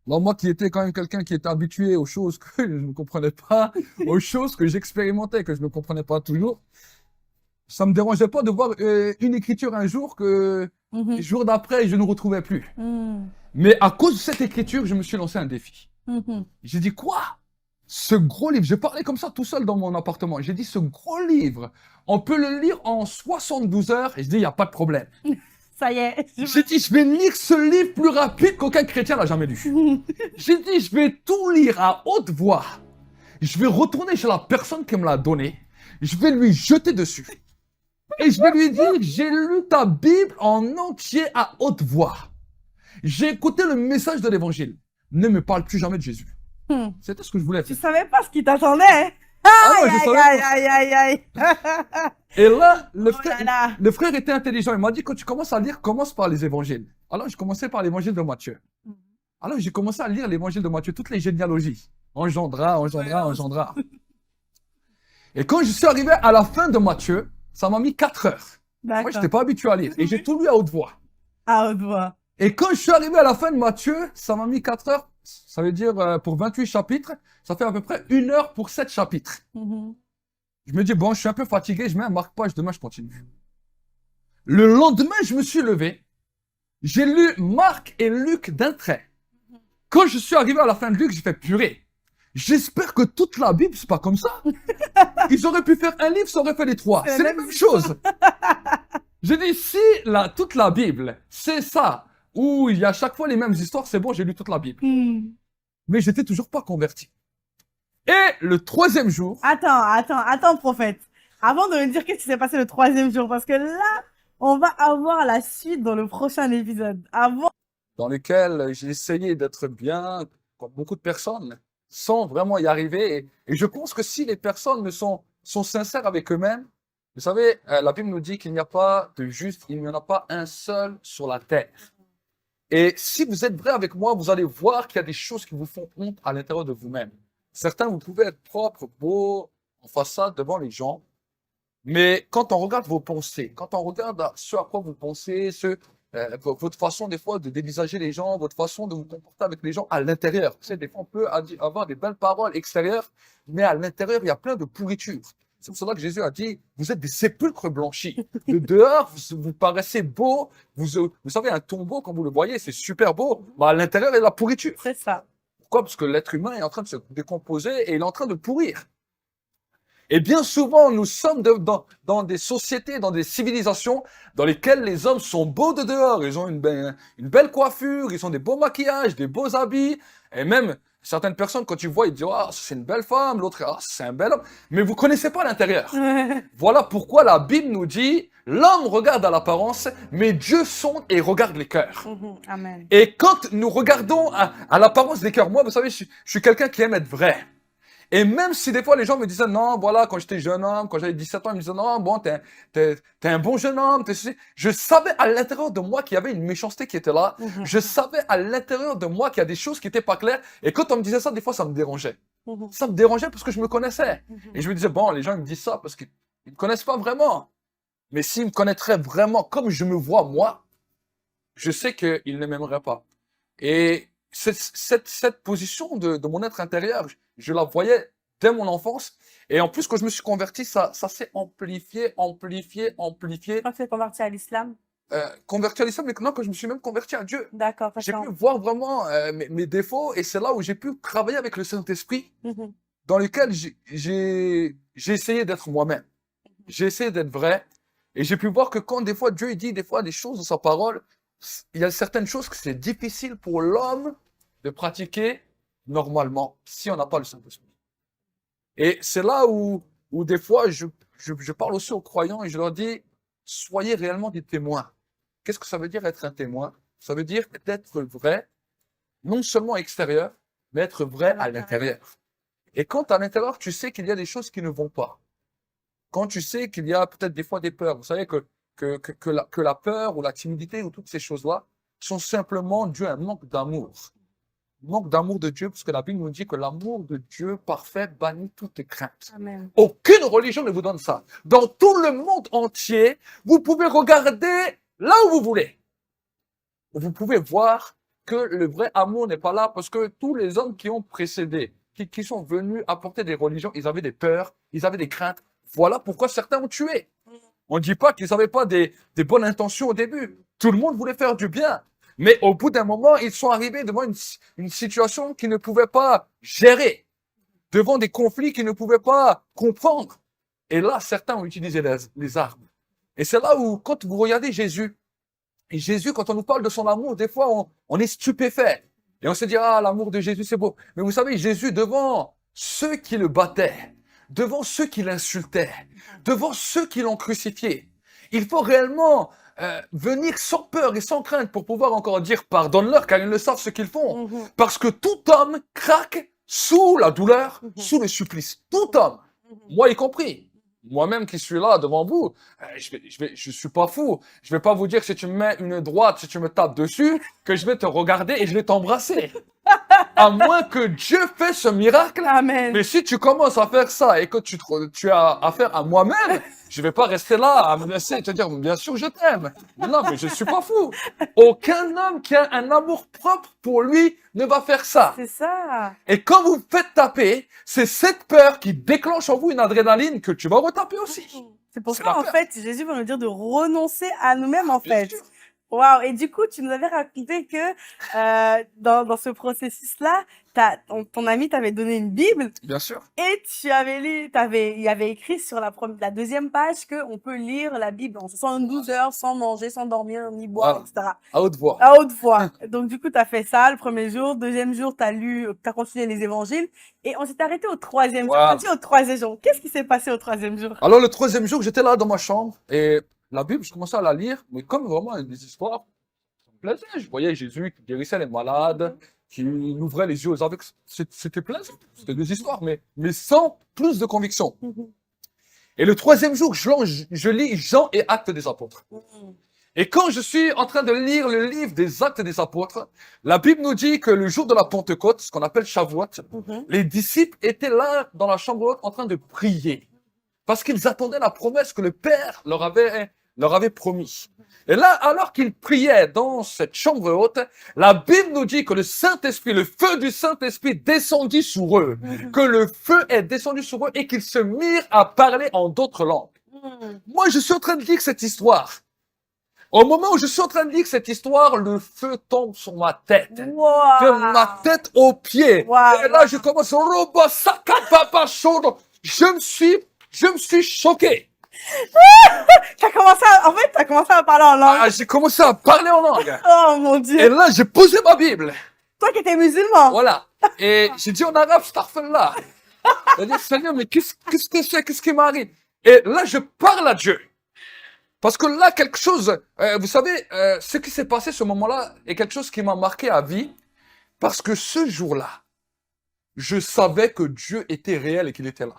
Alors moi qui étais quand même quelqu'un qui était habitué aux choses que je ne comprenais pas, aux choses que j'expérimentais, que je ne comprenais pas toujours, ça me dérangeait pas de voir une écriture un jour que le jour d'après, je ne retrouvais plus. Mais à cause de cette écriture, je me suis lancé un défi. J'ai dit, quoi? Ce gros livre, j'ai parlé comme ça tout seul dans mon appartement. J'ai dit, ce gros livre, on peut le lire en 72 heures. Et je dis, il n'y a pas de problème. Ça y est. J'ai dit, je vais lire ce livre plus rapide qu'aucun chrétien l'a jamais lu. J'ai dit, je vais tout lire à haute voix. Je vais retourner chez la personne qui me l'a donné. Je vais lui jeter dessus. Et je vais lui dire, j'ai lu ta Bible en entier à haute voix. J'ai écouté le message de l'évangile. Ne me parle plus jamais de Jésus. C'était ce que je voulais Tu faire. savais pas ce qui t'attendait. Ah non, je savais pas. Aïe. Et là, Oh là là. le frère était intelligent. Il m'a dit, quand tu commences à lire, commence par les évangiles. Alors, je commençais par l'évangile de Matthieu. Alors, j'ai commencé à lire l'évangile de Matthieu, toutes les généalogies. Engendra. Et quand je suis arrivé à la fin de Matthieu, ça m'a mis 4 heures. Moi, je D'accord. n'étais pas habitué à lire. Et j'ai tout lu à haute voix. À haute voix. Et quand je suis arrivé à la fin de Matthieu, ça m'a mis 4 heures. Ça veut dire, pour 28 chapitres, ça fait à peu près 1 heure pour 7 chapitres. Je me dis, bon, je suis un peu fatigué, je mets un marque-page, demain je continue. Le lendemain, je me suis levé. J'ai lu Marc et Luc d'un trait. Quand je suis arrivé à la fin de Luc, j'ai fait purée. J'espère que toute la Bible, c'est pas comme ça. Ils auraient pu faire un livre, ça aurait fait les 3. C'est la même chose. J'ai dit, si toute la Bible, c'est ça, où il y a à chaque fois les mêmes histoires, c'est bon, j'ai lu toute la Bible. Mais j'étais toujours pas converti. Et le 3e jour, Attends, prophète. Avant de me dire qu'est-ce qui s'est passé le 3e jour, parce que là, on va avoir la suite dans le prochain épisode. Avant. dans lequel j'ai essayé d'être bien, comme beaucoup de personnes, sans vraiment y arriver. Et je pense que si les personnes sont sincères avec eux-mêmes, vous savez, la Bible nous dit qu'il n'y a pas de juste, il n'y en a pas un seul sur la terre. Et si vous êtes vrai avec moi, vous allez voir qu'il y a des choses qui vous font honte à l'intérieur de vous-même. Certains, vous pouvez être propre, beau, en façade devant les gens, mais quand on regarde vos pensées, quand on regarde ce à quoi vous pensez, votre façon des fois de dévisager les gens, votre façon de vous comporter avec les gens à l'intérieur. Vous savez, des fois on peut avoir des belles paroles extérieures, mais à l'intérieur il y a plein de pourriture. C'est pour cela que Jésus a dit, vous êtes des sépulcres blanchis. De dehors, vous paraissez beau. Vous savez, un tombeau, quand vous le voyez, c'est super beau. Mais à l'intérieur, il y a de la pourriture. C'est ça. Pourquoi? Parce que l'être humain est en train de se décomposer et il est en train de pourrir. Et bien souvent, nous sommes dans des sociétés, dans des civilisations dans lesquelles les hommes sont beaux de dehors. Ils ont une belle coiffure, ils ont des beaux maquillages, des beaux habits. Et même certaines personnes, quand tu vois, ils disent « Ah, c'est une belle femme », l'autre « Ah, c'est un bel homme ». Mais vous connaissez pas l'intérieur. Voilà pourquoi la Bible nous dit « L'homme regarde à l'apparence, mais Dieu sonde et regarde les cœurs ». Amen. Et quand nous regardons à l'apparence des cœurs, moi, vous savez, je suis quelqu'un qui aime être vrai. Et même si des fois les gens me disaient, non, voilà, quand j'étais jeune homme, quand j'avais 17 ans, ils me disaient, non, bon, t'es un bon jeune homme, t'es ceci. Je savais à l'intérieur de moi qu'il y avait une méchanceté qui était là. Mhm. Je savais à l'intérieur de moi qu'il y a des choses qui étaient pas claires. Et quand on me disait ça, des fois, ça me dérangeait. Mhm. Ça me dérangeait parce que je me connaissais. Mhm. Et je me disais, bon, les gens ils me disent ça parce qu'ils me connaissent pas vraiment. Mais s'ils me connaîtraient vraiment comme je me vois moi, je sais qu'ils ne m'aimeraient pas. Et cette position de mon être intérieur, je la voyais dès mon enfance. Et en plus, quand je me suis converti, ça s'est amplifié. Quand tu es converti à l'islam? Converti à l'islam, mais non, quand je me suis même converti à Dieu. D'accord, J'ai d'accord. pu voir vraiment mes défauts et c'est là où j'ai pu travailler avec le Saint-Esprit, Mhm. dans lequel j'ai essayé d'être moi-même. J'ai essayé d'être vrai. Et j'ai pu voir que quand des fois Dieu il dit des fois des choses dans sa parole, il y a certaines choses que c'est difficile pour l'homme de pratiquer normalement si on n'a pas le Saint-Esprit. Et c'est là où des fois je parle aussi aux croyants et je leur dis, soyez réellement des témoins. Qu'est-ce que ça veut dire être un témoin? Ça veut dire d'être vrai, non seulement extérieur, mais être vrai à l'intérieur. Et quand à l'intérieur, tu sais qu'il y a des choses qui ne vont pas, quand tu sais qu'il y a peut-être des fois des peurs, vous savez que la peur ou la timidité ou toutes ces choses-là sont simplement dues à un manque d'amour. Manque d'amour de Dieu, parce que la Bible nous dit que l'amour de Dieu parfait bannit toute crainte. Amen. Aucune religion ne vous donne ça. Dans tout le monde entier, vous pouvez regarder là où vous voulez. Vous pouvez voir que le vrai amour n'est pas là parce que tous les hommes qui ont précédé, qui sont venus apporter des religions, ils avaient des peurs, ils avaient des craintes. Voilà pourquoi certains ont tué. On ne dit pas qu'ils n'avaient pas des bonnes intentions au début. Tout le monde voulait faire du bien. Mais au bout d'un moment, ils sont arrivés devant une situation qu'ils ne pouvaient pas gérer, devant des conflits qu'ils ne pouvaient pas comprendre. Et là, certains ont utilisé les armes. Et c'est là où, quand vous regardez Jésus, et Jésus, quand on nous parle de son amour, des fois, on est stupéfait. Et on se dit, ah, l'amour de Jésus, c'est beau. Mais vous savez, Jésus, devant ceux qui le battaient, devant ceux qui l'insultaient, devant ceux qui l'ont crucifié, il faut réellement venir sans peur et sans crainte pour pouvoir encore dire pardonne-leur, car ils ne savent ce qu'ils font. Mhm. Parce que tout homme craque sous la douleur, sous le supplice. Tout homme, moi y compris. Moi-même qui suis là devant vous, je suis pas fou. Je vais pas vous dire que si tu me mets une droite, si tu me tapes dessus, que je vais te regarder et je vais t'embrasser. À moins que Dieu fait ce miracle. Amen. Mais si tu commences à faire ça et que tu as affaire à moi-même, je vais pas rester là à me laisser et te dire, bien sûr, je t'aime. Non, mais je suis pas fou. Aucun homme qui a un amour propre pour lui ne va faire ça. C'est ça. Et quand vous vous faites taper, c'est cette peur qui déclenche en vous une adrénaline que tu vas retaper aussi. C'est pour C'est ça, la en peur. fait, Jésus va nous dire de renoncer à nous-mêmes, en Bien fait. sûr. Waouh. Et du coup, tu nous avais raconté que dans ce processus-là, ton ami t'avait donné une Bible Bien sûr. et tu avais lu, il y avait écrit sur la deuxième page que on peut lire la Bible en 72 heures sans manger, sans dormir, ni boire, Voilà. etc. À haute voix. À haute voix. Donc, du coup, tu as fait ça le premier jour. Deuxième jour, tu as continué les évangiles. Et on s'est arrêté au troisième jour. Wow. On dit au troisième jour. Qu'est-ce qui s'est passé au troisième jour? Alors, le troisième jour, j'étais là dans ma chambre et la Bible, je commençais à la lire, mais comme vraiment des histoires, ça me plaisait. Je voyais Jésus qui guérissait les malades, qui ouvrait les yeux aux aveugles. C'était plaisant. C'était des histoires, mais sans plus de conviction. Et le troisième jour, je lis Jean et Actes des Apôtres. Et quand je suis en train de lire le livre des Actes des Apôtres, la Bible nous dit que le jour de la Pentecôte, ce qu'on appelle Shavuot, les disciples étaient là dans la chambre haute en train de prier. Parce qu'ils attendaient la promesse que le Père leur avait promis. Et là, alors qu'ils priaient dans cette chambre haute, la Bible nous dit que le Saint-Esprit, le feu du Saint-Esprit descendit sur eux. Que le feu est descendu sur eux et qu'ils se mirent à parler en d'autres langues. Moi, je suis en train de lire cette histoire. Au moment où je suis en train de lire cette histoire, le feu tombe sur ma tête. Wow. De ma tête aux pieds. Wow. Et là, je commence, Roba Saka Papa Chaud. Je me suis choqué. T'as commencé à parler en langue. Ah, j'ai commencé à parler en langue. Oh mon Dieu. Et là, j'ai posé ma Bible. Toi qui étais musulman. Voilà. Et j'ai dit en arabe, Starfallah. J'ai dit, Seigneur, mais qu'est-ce que c'est? Qu'est-ce qui m'arrive? Et là, je parle à Dieu. Parce que là, quelque chose, vous savez, ce qui s'est passé ce moment-là est quelque chose qui m'a marqué à vie. Parce que ce jour-là, je savais que Dieu était réel et qu'il était là.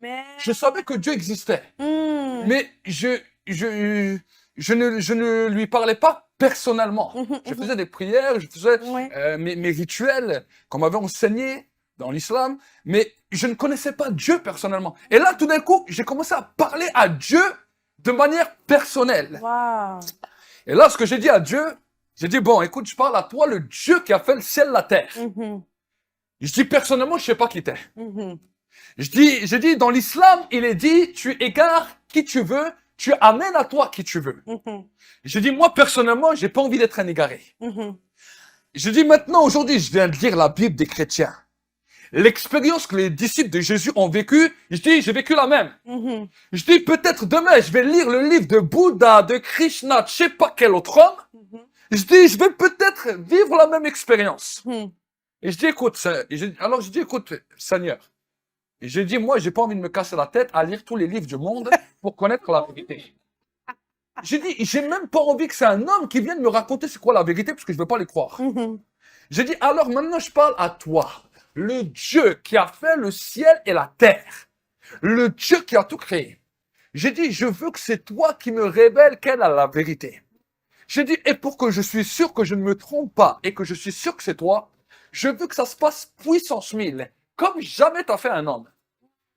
Amen. Je savais que Dieu existait. Mais je ne lui parlais pas personnellement. Je faisais des prières, je faisais Ouais. mes rituels qu'on m'avait enseignés dans l'islam, mais je ne connaissais pas Dieu personnellement. Et là, tout d'un coup, j'ai commencé à parler à Dieu de manière personnelle. Waouh. Et là, ce que j'ai dit à Dieu, j'ai dit, bon, écoute, je parle à toi, le Dieu qui a fait le ciel, la terre. Je dis, personnellement, je sais pas qui t'es. J'ai dit, dans l'islam, il est dit, tu égares qui tu veux, tu amènes à toi qui tu veux. J'ai dit, moi, personnellement, j'ai pas envie d'être un égaré. J'ai dit, maintenant, aujourd'hui, je viens de lire la Bible des chrétiens. L'expérience que les disciples de Jésus ont vécue, je dis, j'ai vécu la même. Je dis, peut-être demain, je vais lire le livre de Bouddha, de Krishna, de je sais pas quel autre homme. Je dis, je vais peut-être vivre la même expérience. Et je dis, écoute, alors je dis, écoute, Seigneur. Et j'ai dit, moi, j'ai pas envie de me casser la tête à lire tous les livres du monde pour connaître la vérité. J'ai dit, j'ai même pas envie que c'est un homme qui vienne me raconter c'est quoi la vérité parce que je veux pas les croire. J'ai dit, alors maintenant, je parle à toi. Le Dieu qui a fait le ciel et la terre. Le Dieu qui a tout créé. J'ai dit, je veux que c'est toi qui me révèle quelle est la vérité. J'ai dit, et pour que je suis sûr que je ne me trompe pas et que je suis sûr que c'est toi, je veux que ça se passe puissance 1000, comme jamais t'as fait un homme.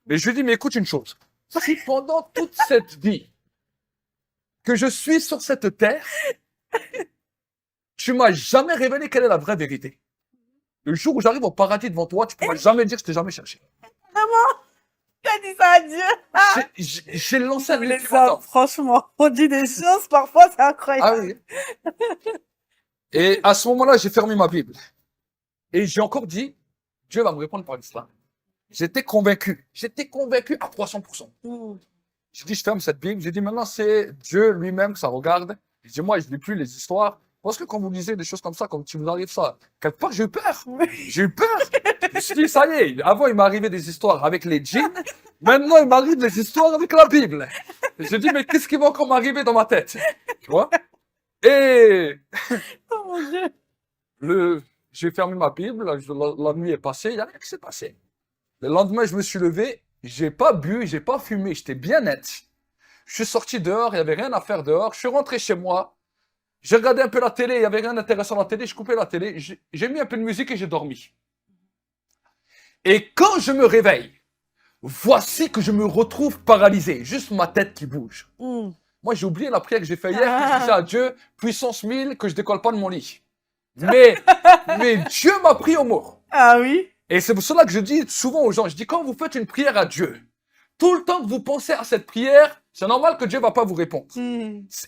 Mais je lui ai dit, mais écoute une chose. Si pendant toute cette vie que je suis sur cette terre, tu m'as jamais révélé quelle est la vraie vérité. Le jour où j'arrive au paradis devant toi, tu pourras jamais dire que je t'ai jamais cherché. Vraiment? Tu as dit ça à Dieu? J'ai lancé un Les ultimatum. hommes, franchement, on dit des choses, parfois c'est Ah incroyable. oui. Et à ce moment-là, j'ai fermé ma Bible. Et j'ai encore dit, Dieu va me répondre par l'islam. J'étais convaincu à 300%. J'ai dit, je ferme cette Bible. J'ai dit, maintenant, c'est Dieu lui-même que ça regarde. J'ai dit, moi, je ne lis plus les histoires. Parce que quand vous lisez des choses comme ça, quand tu vous arrive ça, quelque part, j'ai eu peur. J'ai eu peur. Je me suis dit, ça y est, avant, il m'arrivait des histoires avec les djinns. Maintenant, il m'arrive des histoires avec la Bible. J'ai dit, mais qu'est-ce qui va encore m'arriver dans ma tête? Tu vois? Et Oh mon Dieu. j'ai fermé ma Bible, la nuit est passée, il n'y a rien qui s'est passé. Le lendemain, je me suis levé, j'ai pas bu, j'ai pas fumé, j'étais bien net. Je suis sorti dehors, il n'y avait rien à faire dehors. Je suis rentré chez moi, j'ai regardé un peu la télé, il n'y avait rien d'intéressant à la télé, je coupais la télé, j'ai mis un peu de musique et j'ai dormi. Et quand je me réveille, voici que je me retrouve paralysé, juste ma tête qui bouge. Moi, j'ai oublié la prière que j'ai faite hier, que je disais à Dieu, puissance 1000, que je décolle pas de mon lit. Mais Dieu m'a pris au mot. Ah oui? Et c'est pour cela que je dis souvent aux gens, je dis quand vous faites une prière à Dieu, tout le temps que vous pensez à cette prière, c'est normal que Dieu va pas vous répondre.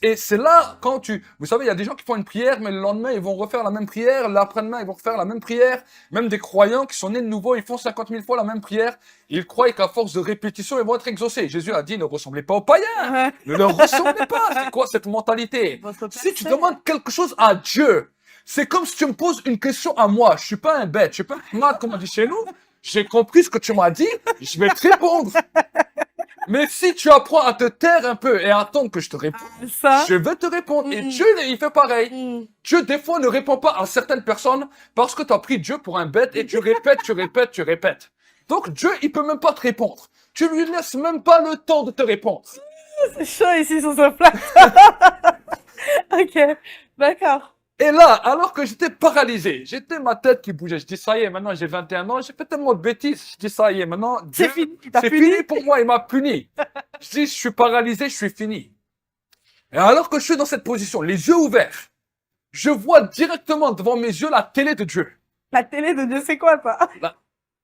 Et c'est là quand vous savez, il y a des gens qui font une prière, mais le lendemain, ils vont refaire la même prière, l'après-demain, ils vont refaire la même prière. Même des croyants qui sont nés de nouveau, ils font 50 000 fois la même prière. Ils croient qu'à force de répétition, ils vont être exaucés. Jésus a dit, ne ressemblez pas aux païens. Ne leur ressemblez pas. C'est quoi cette mentalité? Si tu demandes quelque chose à Dieu, c'est comme si tu me poses une question à moi. Je suis pas un bête, je suis pas un malade, comme on dit chez nous. J'ai compris ce que tu m'as dit, je vais te répondre. Mais si tu apprends à te taire un peu et à attendre que je te réponde, je vais te répondre. Et Dieu, il fait pareil. Dieu, des fois, ne répond pas à certaines personnes parce que tu as pris Dieu pour un bête et tu répètes, tu répètes, tu répètes. Donc, Dieu, il peut même pas te répondre. Tu lui laisses même pas le temps de te répondre. C'est chaud ici sur ce plateau. Ok, d'accord. Et là, alors que j'étais paralysé, j'étais ma tête qui bougeait. Je dis, ça y est, maintenant j'ai 21 ans, j'ai fait tellement de bêtises. Je dis, ça y est, maintenant, C'est Dieu, fini. c'est fini pour moi, il m'a puni. Je dis, je suis paralysé, je suis fini. Et alors que je suis dans cette position, les yeux ouverts, je vois directement devant mes yeux la télé de Dieu. La télé de Dieu, c'est quoi ça?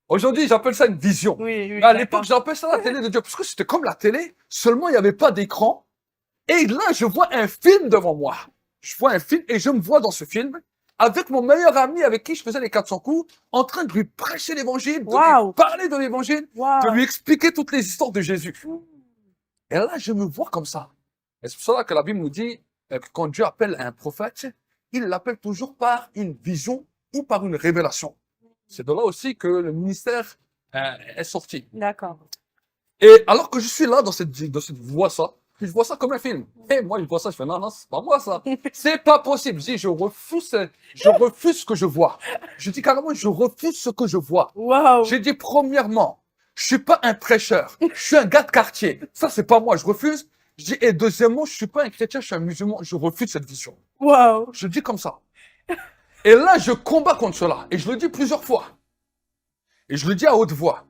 Aujourd'hui, j'appelle ça une vision. Oui, Mais à l'époque, j'appelle ça la télé de Dieu, parce que c'était comme la télé, seulement il n'y avait pas d'écran. Et là, je vois un film devant moi. Je vois un film et je me vois dans ce film avec mon meilleur ami avec qui je faisais les 400 coups, en train de lui prêcher l'évangile, de lui parler de l'évangile, de lui expliquer toutes les histoires de Jésus. Et là, je me vois comme ça. Et c'est pour cela que la Bible nous dit que quand Dieu appelle un prophète, il l'appelle toujours par une vision ou par une révélation. C'est de là aussi que le ministère est sorti. D'accord. Et alors que je suis là dans cette voie, ça, Je vois ça comme un film. Et moi, je vois ça, je fais non, non, c'est pas moi ça. C'est pas possible. Je dis, je refuse ce que je vois. Je dis carrément, je refuse ce que je vois. Waouh. J'ai dit, premièrement, je suis pas un prêcheur. Je suis un gars de quartier. Ça, c'est pas moi. Je refuse. Je dis, et deuxièmement, je suis pas un chrétien, je suis un musulman. Je refuse cette vision. Waouh. Je dis comme ça. Et là, je combats contre cela. Et je le dis plusieurs fois. Et je le dis à haute voix.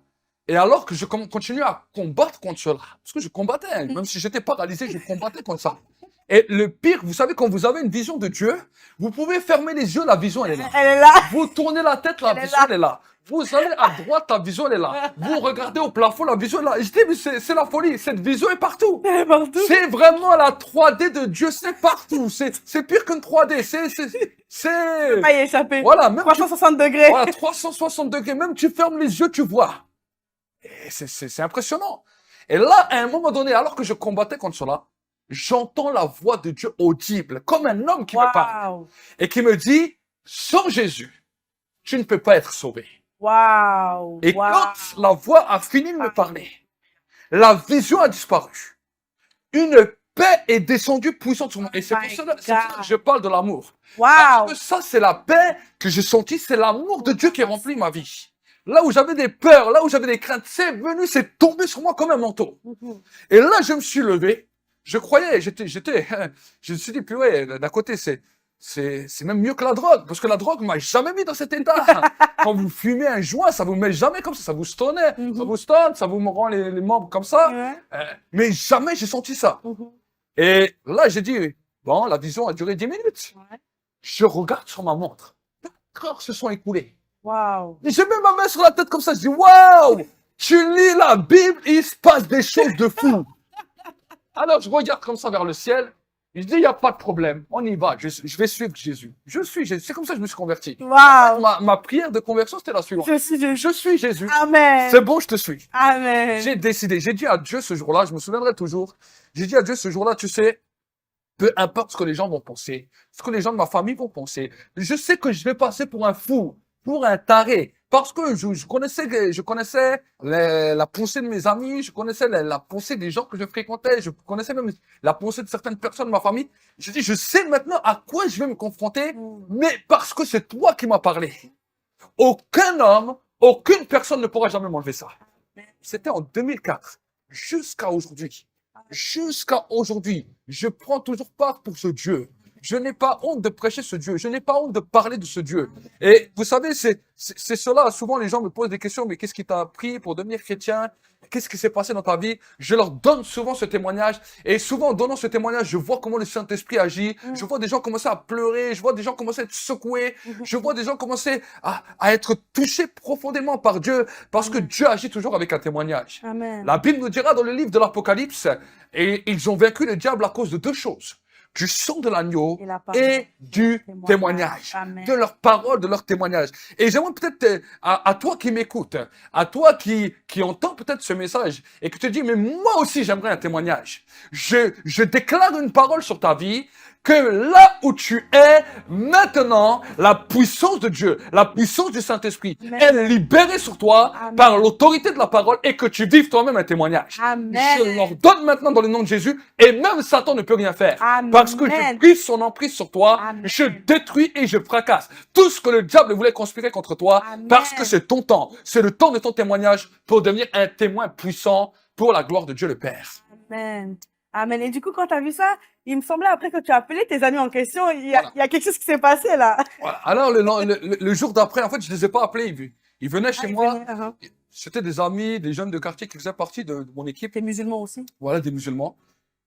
Et alors que je continue à combattre contre cela, parce que je combattais, hein, même si j'étais paralysé, je combattais contre ça. Et le pire, vous savez, quand vous avez une vision de Dieu, vous pouvez fermer les yeux, la vision, elle est là. Elle est là. Vous tournez la tête, la Elle est vision, là. elle est là. Vous allez à droite, la vision, elle est là. Vous regardez au plafond, la vision est là. Et je dis, mais c'est la folie, cette vision est partout. Elle est partout. C'est vraiment la 3D de Dieu, c'est partout. C'est pire qu'une 3D. C'est... Pas y échapper. Voilà, même 360 degrés. voilà, 360 degrés. Même tu fermes les yeux, tu vois. Et c'est impressionnant. Et là, à un moment donné, alors que je combattais contre cela, j'entends la voix de Dieu audible, comme un homme qui me parle, Waouh. et qui me dit, sans Jésus, tu ne peux pas être sauvé. Waouh. Et Waouh. quand la voix a fini de me parler, la vision a disparu. Une paix est descendue puissante sur moi. Et c'est pour My cela que God. je parle de l'amour. Waouh. Parce que ça, c'est la paix que j'ai sentie, c'est l'amour de Dieu qui a rempli ma vie. Là où j'avais des peurs, là où j'avais des craintes, c'est venu, c'est tombé sur moi comme un manteau. Et là, je me suis levé. Je croyais, je me suis dit, puis ouais, d'un côté, c'est même mieux que la drogue, parce que la drogue m'a jamais mis dans cet état. Quand vous fumez un joint, ça vous met jamais comme ça vous stone, ça vous stone, ça vous rend les membres comme ça. Ouais. Mais jamais j'ai senti ça. Et là, j'ai dit, bon, la vision a duré 10 minutes. Ouais. Je regarde sur ma montre. 4 heures se sont écoulées. Waouh. Et je mets ma main sur la tête comme ça, je dis, waouh, tu lis la Bible, il se passe des choses de fou. Alors, je regarde comme ça vers le ciel, et je dis, il n'y a pas de problème, on y va, je vais suivre Jésus. Je suis Jésus, c'est comme ça que je me suis converti. Waouh. Ma prière de conversion, c'était la suivante. Je suis Jésus. Je suis Jésus, Amen. c'est bon, je te suis. Amen. J'ai décidé, j'ai dit à Dieu ce jour-là, je me souviendrai toujours, j'ai dit à Dieu ce jour-là, tu sais, peu importe ce que les gens vont penser, ce que les gens de ma famille vont penser, je sais que je vais passer pour un fou, pour un taré, parce que je connaissais la pensée de mes amis, je connaissais la pensée des gens que je fréquentais, je connaissais même la pensée de certaines personnes de ma famille. Je dis, je sais maintenant à quoi je vais me confronter, mais parce que c'est toi qui m'as parlé. Aucun homme, aucune personne ne pourra jamais m'enlever ça. C'était en 2004, jusqu'à aujourd'hui. Jusqu'à aujourd'hui, je prends toujours part pour ce Dieu. Je n'ai pas honte de prêcher ce Dieu. Je n'ai pas honte de parler de ce Dieu. Et vous savez, c'est cela. Souvent, les gens me posent des questions. Mais qu'est-ce qui t'a appris pour devenir chrétien? Qu'est-ce qui s'est passé dans ta vie? Je leur donne souvent ce témoignage. Et souvent, en donnant ce témoignage, je vois comment le Saint-Esprit agit. Je vois des gens commencer à pleurer. Je vois des gens commencer à être secoués. Je vois des gens commencer à être touchés profondément par Dieu. Parce que Dieu agit toujours avec un témoignage. Amen. La Bible nous dira dans le livre de l'Apocalypse, et ils ont vaincu le diable à cause de 2 choses. Du sang de l'agneau Et la parole. et du témoignage. Amen. De leur parole, de leur témoignage. Et j'aimerais peut-être à toi qui m'écoutes, à toi qui entends peut-être ce message et que tu te dis, mais moi aussi j'aimerais un témoignage. Je déclare une parole sur ta vie, que là où tu es, maintenant, la puissance de Dieu, la puissance du Saint-Esprit Amen. est libérée sur toi Amen. par l'autorité de la parole et que tu vives toi-même un témoignage. Amen. Je leur donne maintenant dans le nom de Jésus et même Satan ne peut rien faire. Amen. Parce que je brise son emprise sur toi, Amen. je détruis et je fracasse tout ce que le diable voulait conspirer contre toi Amen. parce que c'est ton temps, c'est le temps de ton témoignage pour devenir un témoin puissant pour la gloire de Dieu le Père. Amen. Amen. Et du coup, quand tu as vu ça, il me semblait après que tu as appelé tes amis en question, il y a quelque chose qui s'est passé là. Voilà. Alors le jour d'après, en fait, je les ai pas appelés, ils venaient chez moi. C'était des amis, des jeunes de quartier qui faisaient partie de mon équipe. T'es musulman aussi? Voilà, des musulmans.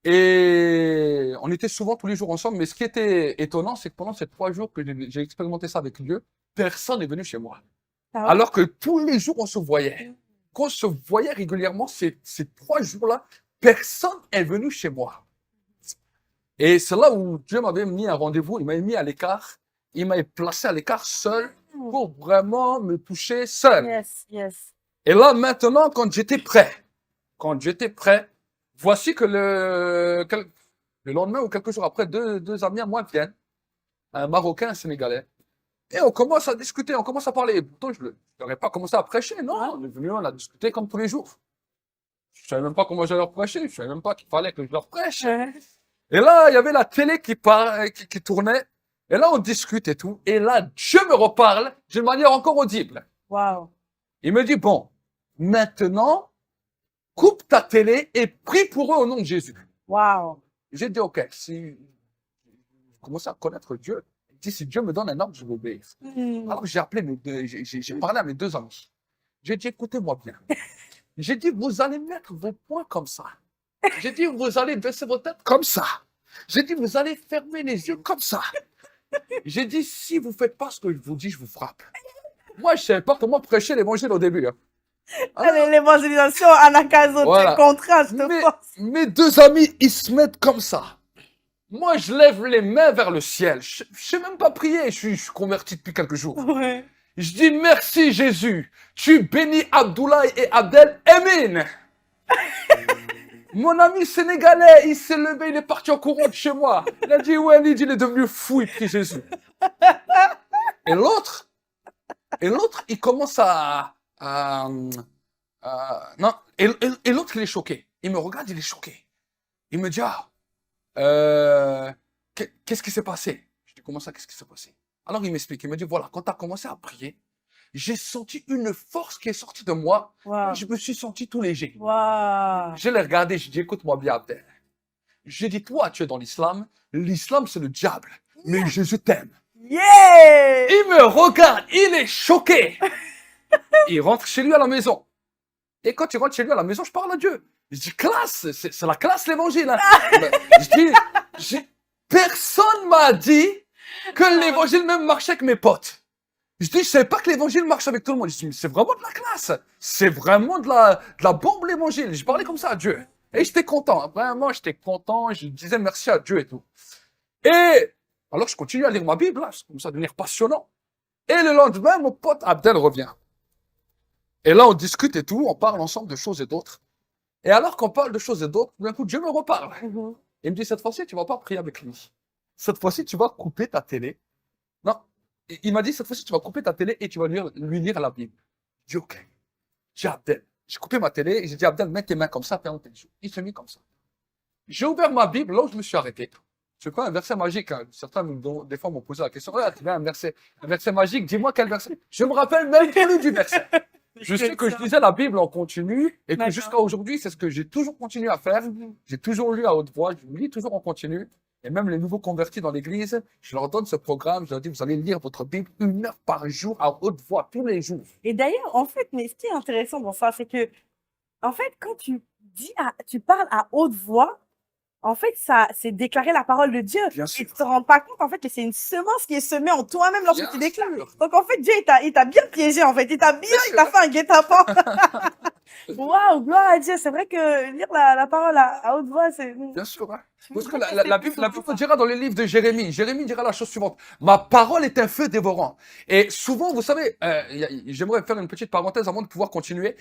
Et on était souvent tous les jours ensemble. Mais ce qui était étonnant, c'est que pendant ces 3 jours que j'ai expérimenté ça avec Dieu, personne n'est venu chez moi. Ah ouais? Alors que tous les jours, on se voyait. Qu'on se voyait régulièrement, ces 3 jours-là, personne est venu chez moi. Et c'est là où Dieu m'avait mis un rendez-vous, il m'avait mis à l'écart, il m'avait placé à l'écart seul pour vraiment me toucher seul. Yes, yes. Et là, maintenant, quand j'étais prêt, voici que le lendemain ou quelques jours après, deux amis à moi viennent, un Marocain, un Sénégalais, et on commence à discuter, on commence à parler. Et pourtant, je n'aurais pas commencé à prêcher, non, on est venu, on a discuté comme tous les jours. Je savais même pas comment j'allais leur prêcher. Je savais même pas qu'il fallait que je leur prêche. Ouais. Et là, il y avait la télé qui tournait. Et là, on discute et tout. Et là, Dieu me reparle d'une manière encore audible. Waouh. Il me dit, bon, maintenant, coupe ta télé et prie pour eux au nom de Jésus. Waouh. J'ai dit, OK, si je commence à connaître Dieu, il dit, si Dieu me donne un ordre, je vais obéir. Alors, j'ai appelé j'ai parlé à mes deux amis. J'ai dit, écoutez-moi bien. J'ai dit, vous allez mettre vos poings comme ça. J'ai dit, vous allez baisser vos têtes comme ça. J'ai dit, vous allez fermer les yeux comme ça. J'ai dit, si vous faites pas ce que je vous dis, je vous frappe. Moi, je savais pas comment prêcher l'évangile au début. Hein. Alors, L'évangélisation Anakazo, Voilà. très contraste Mais- force. mes deux amis, ils se mettent comme ça. Moi, je lève les mains vers le ciel. Je sais même pas prier. Je suis converti depuis quelques jours. Ouais. Je dis merci Jésus. Tu bénis Abdoulaye et Abdel Emin. Mon ami sénégalais, il s'est levé, il est parti en courant de chez moi. Il a dit, ouais, il est devenu fou, il prie Jésus. Et l'autre, il commence non, et l'autre, il est choqué. Il me regarde, il est choqué. Il me dit, qu'est-ce qui s'est passé? Je dis, comment ça, qu'est-ce qui s'est passé? Alors il m'explique, il me dit, voilà, quand tu as commencé à prier, j'ai senti une force qui est sortie de moi, Waouh. et je me suis senti tout léger. Waouh. Je l'ai regardé, j'ai dit, écoute-moi bien, Abdel. J'ai dit, toi, tu es dans l'islam c'est le diable, mais Jésus t'aime. Yeah! Il me regarde, il est choqué. Il rentre chez lui à la maison. Et quand il rentre chez lui à la maison, je parle à Dieu. Je dis, classe, c'est la classe l'évangile. Hein. Je dis, personne m'a dit que l'évangile même marchait avec mes potes. Je dis, je savais pas que l'évangile marche avec tout le monde. Je dis, mais c'est vraiment de la classe. C'est vraiment de la bombe l'évangile. Je parlais comme ça à Dieu. Et j'étais content. Vraiment, j'étais content. Je disais merci à Dieu et tout. Et alors, je continue à lire ma Bible. Là. Ça commence à devenir passionnant. Et le lendemain, mon pote Abdel revient. Et là, on discute et tout. On parle ensemble de choses et d'autres. Et alors qu'on parle de choses et d'autres, d'un coup, Dieu me reparle. Mhm. Il me dit, cette fois-ci, tu vas pas prier avec lui. Cette fois-ci, tu vas couper ta télé. Non. Il m'a dit, cette fois-ci, tu vas couper ta télé et tu vas lui lire la Bible. J'ai dit, OK. J'ai Abdel. J'ai coupé ma télé et j'ai dit, Abdel, mets tes mains comme ça, ferme tes yeux. Il s'est mis comme ça. J'ai ouvert ma Bible, là où je me suis arrêté. C'est pas un verset magique. Hein. Certains, des fois, m'ont posé la question, ah, tu veux un verset magique, dis-moi quel verset. Je me rappelle même plus du verset. Je sais que je lisais la Bible en continu et que D'accord. jusqu'à aujourd'hui, c'est ce que j'ai toujours continué à faire. Mhm. J'ai toujours lu à haute voix, je lis toujours en continu. Et même les nouveaux convertis dans l'église, je leur donne ce programme, je leur dis, vous allez lire votre Bible 1 heure par jour à haute voix, tous les jours. Et d'ailleurs, en fait, mais ce qui est intéressant dans ça, c'est que, en fait, quand tu parles à haute voix, en fait, ça, c'est déclarer la parole de Dieu. Bien Et sûr. tu te rends pas compte, en fait, que c'est une semence qui est semée en toi-même lorsque Bien tu déclares. sûr. Donc, en fait, Dieu, il t'a bien piégé, en fait. Il t'a sûr. fait un guet-apens. Waouh, gloire à Dieu. C'est vrai que lire la parole à haute voix, c'est... Bien sûr. Hein. Je Parce que voudrais la rester Bible, plus la sur Bible ça. dira dans les livres de Jérémie, Jérémie dira la chose suivante. Ma parole est un feu dévorant. Et souvent, vous savez, j'aimerais faire une petite parenthèse avant de pouvoir continuer.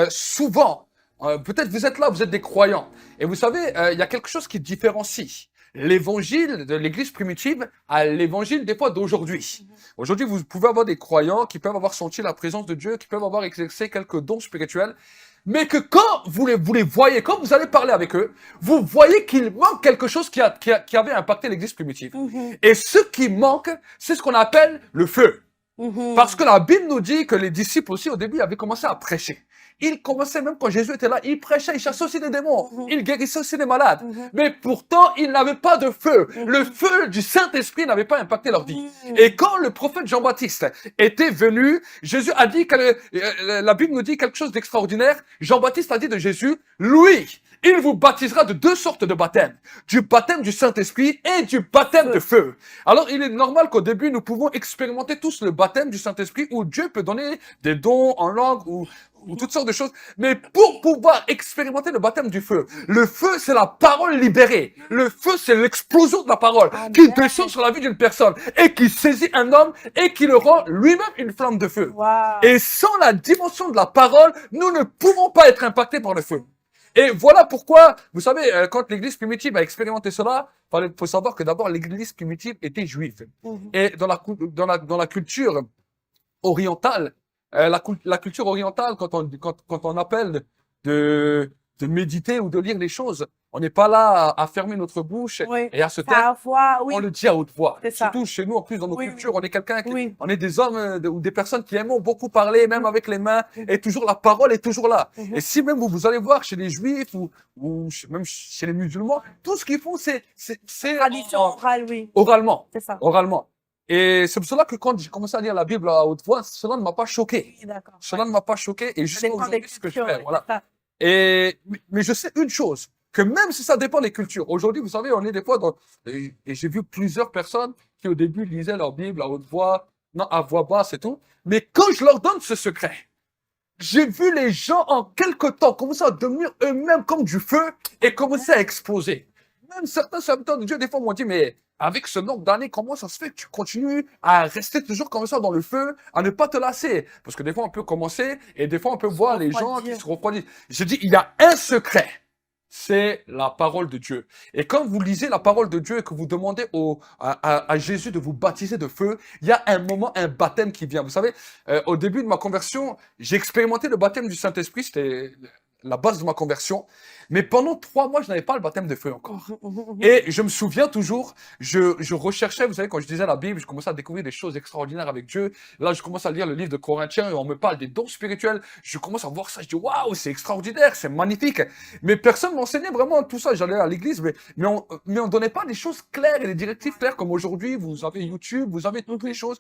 Souvent, peut-être vous êtes là, vous êtes des croyants. Et vous savez, il y a quelque chose qui différencie l'évangile de l'église primitive à l'évangile des fois d'aujourd'hui. Aujourd'hui, vous pouvez avoir des croyants qui peuvent avoir senti la présence de Dieu, qui peuvent avoir exercé quelques dons spirituels, mais que quand vous les voyez, quand vous allez parler avec eux, vous voyez qu'il manque quelque chose qui avait impacté l'église primitive. Mhm. Et ce qui manque, c'est ce qu'on appelle le feu. Mhm. Parce que la Bible nous dit que les disciples aussi, au début, avaient commencé à prêcher. Ils commençaient même quand Jésus était là, ils prêchaient, ils chassaient aussi des démons, Mhm. ils guérissaient aussi des malades. Mhm. Mais pourtant, ils n'avaient pas de feu. Mhm. Le feu du Saint-Esprit n'avait pas impacté leur vie. Mhm. Et quand le prophète Jean-Baptiste était venu, Jésus a dit, la Bible nous dit quelque chose d'extraordinaire. Jean-Baptiste a dit de Jésus, lui, il vous baptisera de 2 sortes de baptêmes. Du baptême du Saint-Esprit et du baptême de feu. Alors, il est normal qu'au début, nous pouvons expérimenter tous le baptême du Saint-Esprit où Dieu peut donner des dons en langue ou toutes sortes de choses. Mais pour pouvoir expérimenter le baptême du feu, le feu, c'est la parole libérée. Le feu, c'est l'explosion de la parole Amen. qui descend sur la vie d'une personne et qui saisit un homme et qui le rend lui-même une flamme de feu. Waouh. Et sans la dimension de la parole, nous ne pouvons pas être impactés par le feu. Et voilà pourquoi, vous savez, quand l'église primitive a expérimenté cela, faut savoir que d'abord l'église primitive était juive. Mhm. Et dans la culture orientale, la culture orientale, quand on appelle de de méditer ou de lire les choses. On n'est pas là à fermer notre bouche Oui. et à se taire. Parfois, oui. On le dit à haute voix. C'est ça. Surtout chez nous, en plus, dans nos Oui, cultures, on est quelqu'un qui, Oui. on est des hommes ou des personnes qui aiment beaucoup parler, même avec les mains, et toujours la parole est toujours là. Mhm. Et si même vous allez voir chez les juifs même chez les musulmans, tout ce qu'ils font, c'est Tradition orale, oui. oralement. C'est ça. Oralement. Et c'est pour cela que quand j'ai commencé à lire la Bible à haute voix, cela ne m'a pas choqué. Oui, d'accord. Cela ne m'a pas choqué et Ça jusqu'à dépend des aujourd'hui, ce que je cultures, fais, oui, voilà. c'est ça. Mais je sais une chose, que même si ça dépend des cultures, aujourd'hui, vous savez, on est des fois et j'ai vu plusieurs personnes qui au début lisaient leur Bible à haute voix, non, à voix basse et tout, mais quand je leur donne ce secret, j'ai vu les gens en quelque temps commencer à devenir eux-mêmes comme du feu et commencer à exploser. Même certains serviteurs de Dieu, des fois, m'ont dit, mais avec ce nombre d'années, comment ça se fait que tu continues à rester toujours comme ça dans le feu, à ne pas te lasser? Parce que des fois, on peut commencer et des fois, on peut voir les gens qui se refroidissent. J'ai dit, il y a un secret. C'est la parole de Dieu. Et quand vous lisez la parole de Dieu et que vous demandez à Jésus de vous baptiser de feu, il y a un moment, un baptême qui vient. Vous savez, au début de ma conversion, j'ai expérimenté le baptême du Saint-Esprit, c'était la base de ma conversion. Mais pendant 3 mois, je n'avais pas le baptême de feu encore. Et je me souviens toujours, je recherchais, vous savez, quand je lisais la Bible, je commençais à découvrir des choses extraordinaires avec Dieu. Là, je commence à lire le livre de Corinthiens et on me parle des dons spirituels. Je commence à voir ça, je dis, waouh, c'est extraordinaire, c'est magnifique. Mais personne m'enseignait vraiment tout ça. J'allais à l'église, mais on donnait pas des choses claires et des directives claires comme aujourd'hui. Vous avez YouTube, vous avez toutes les choses.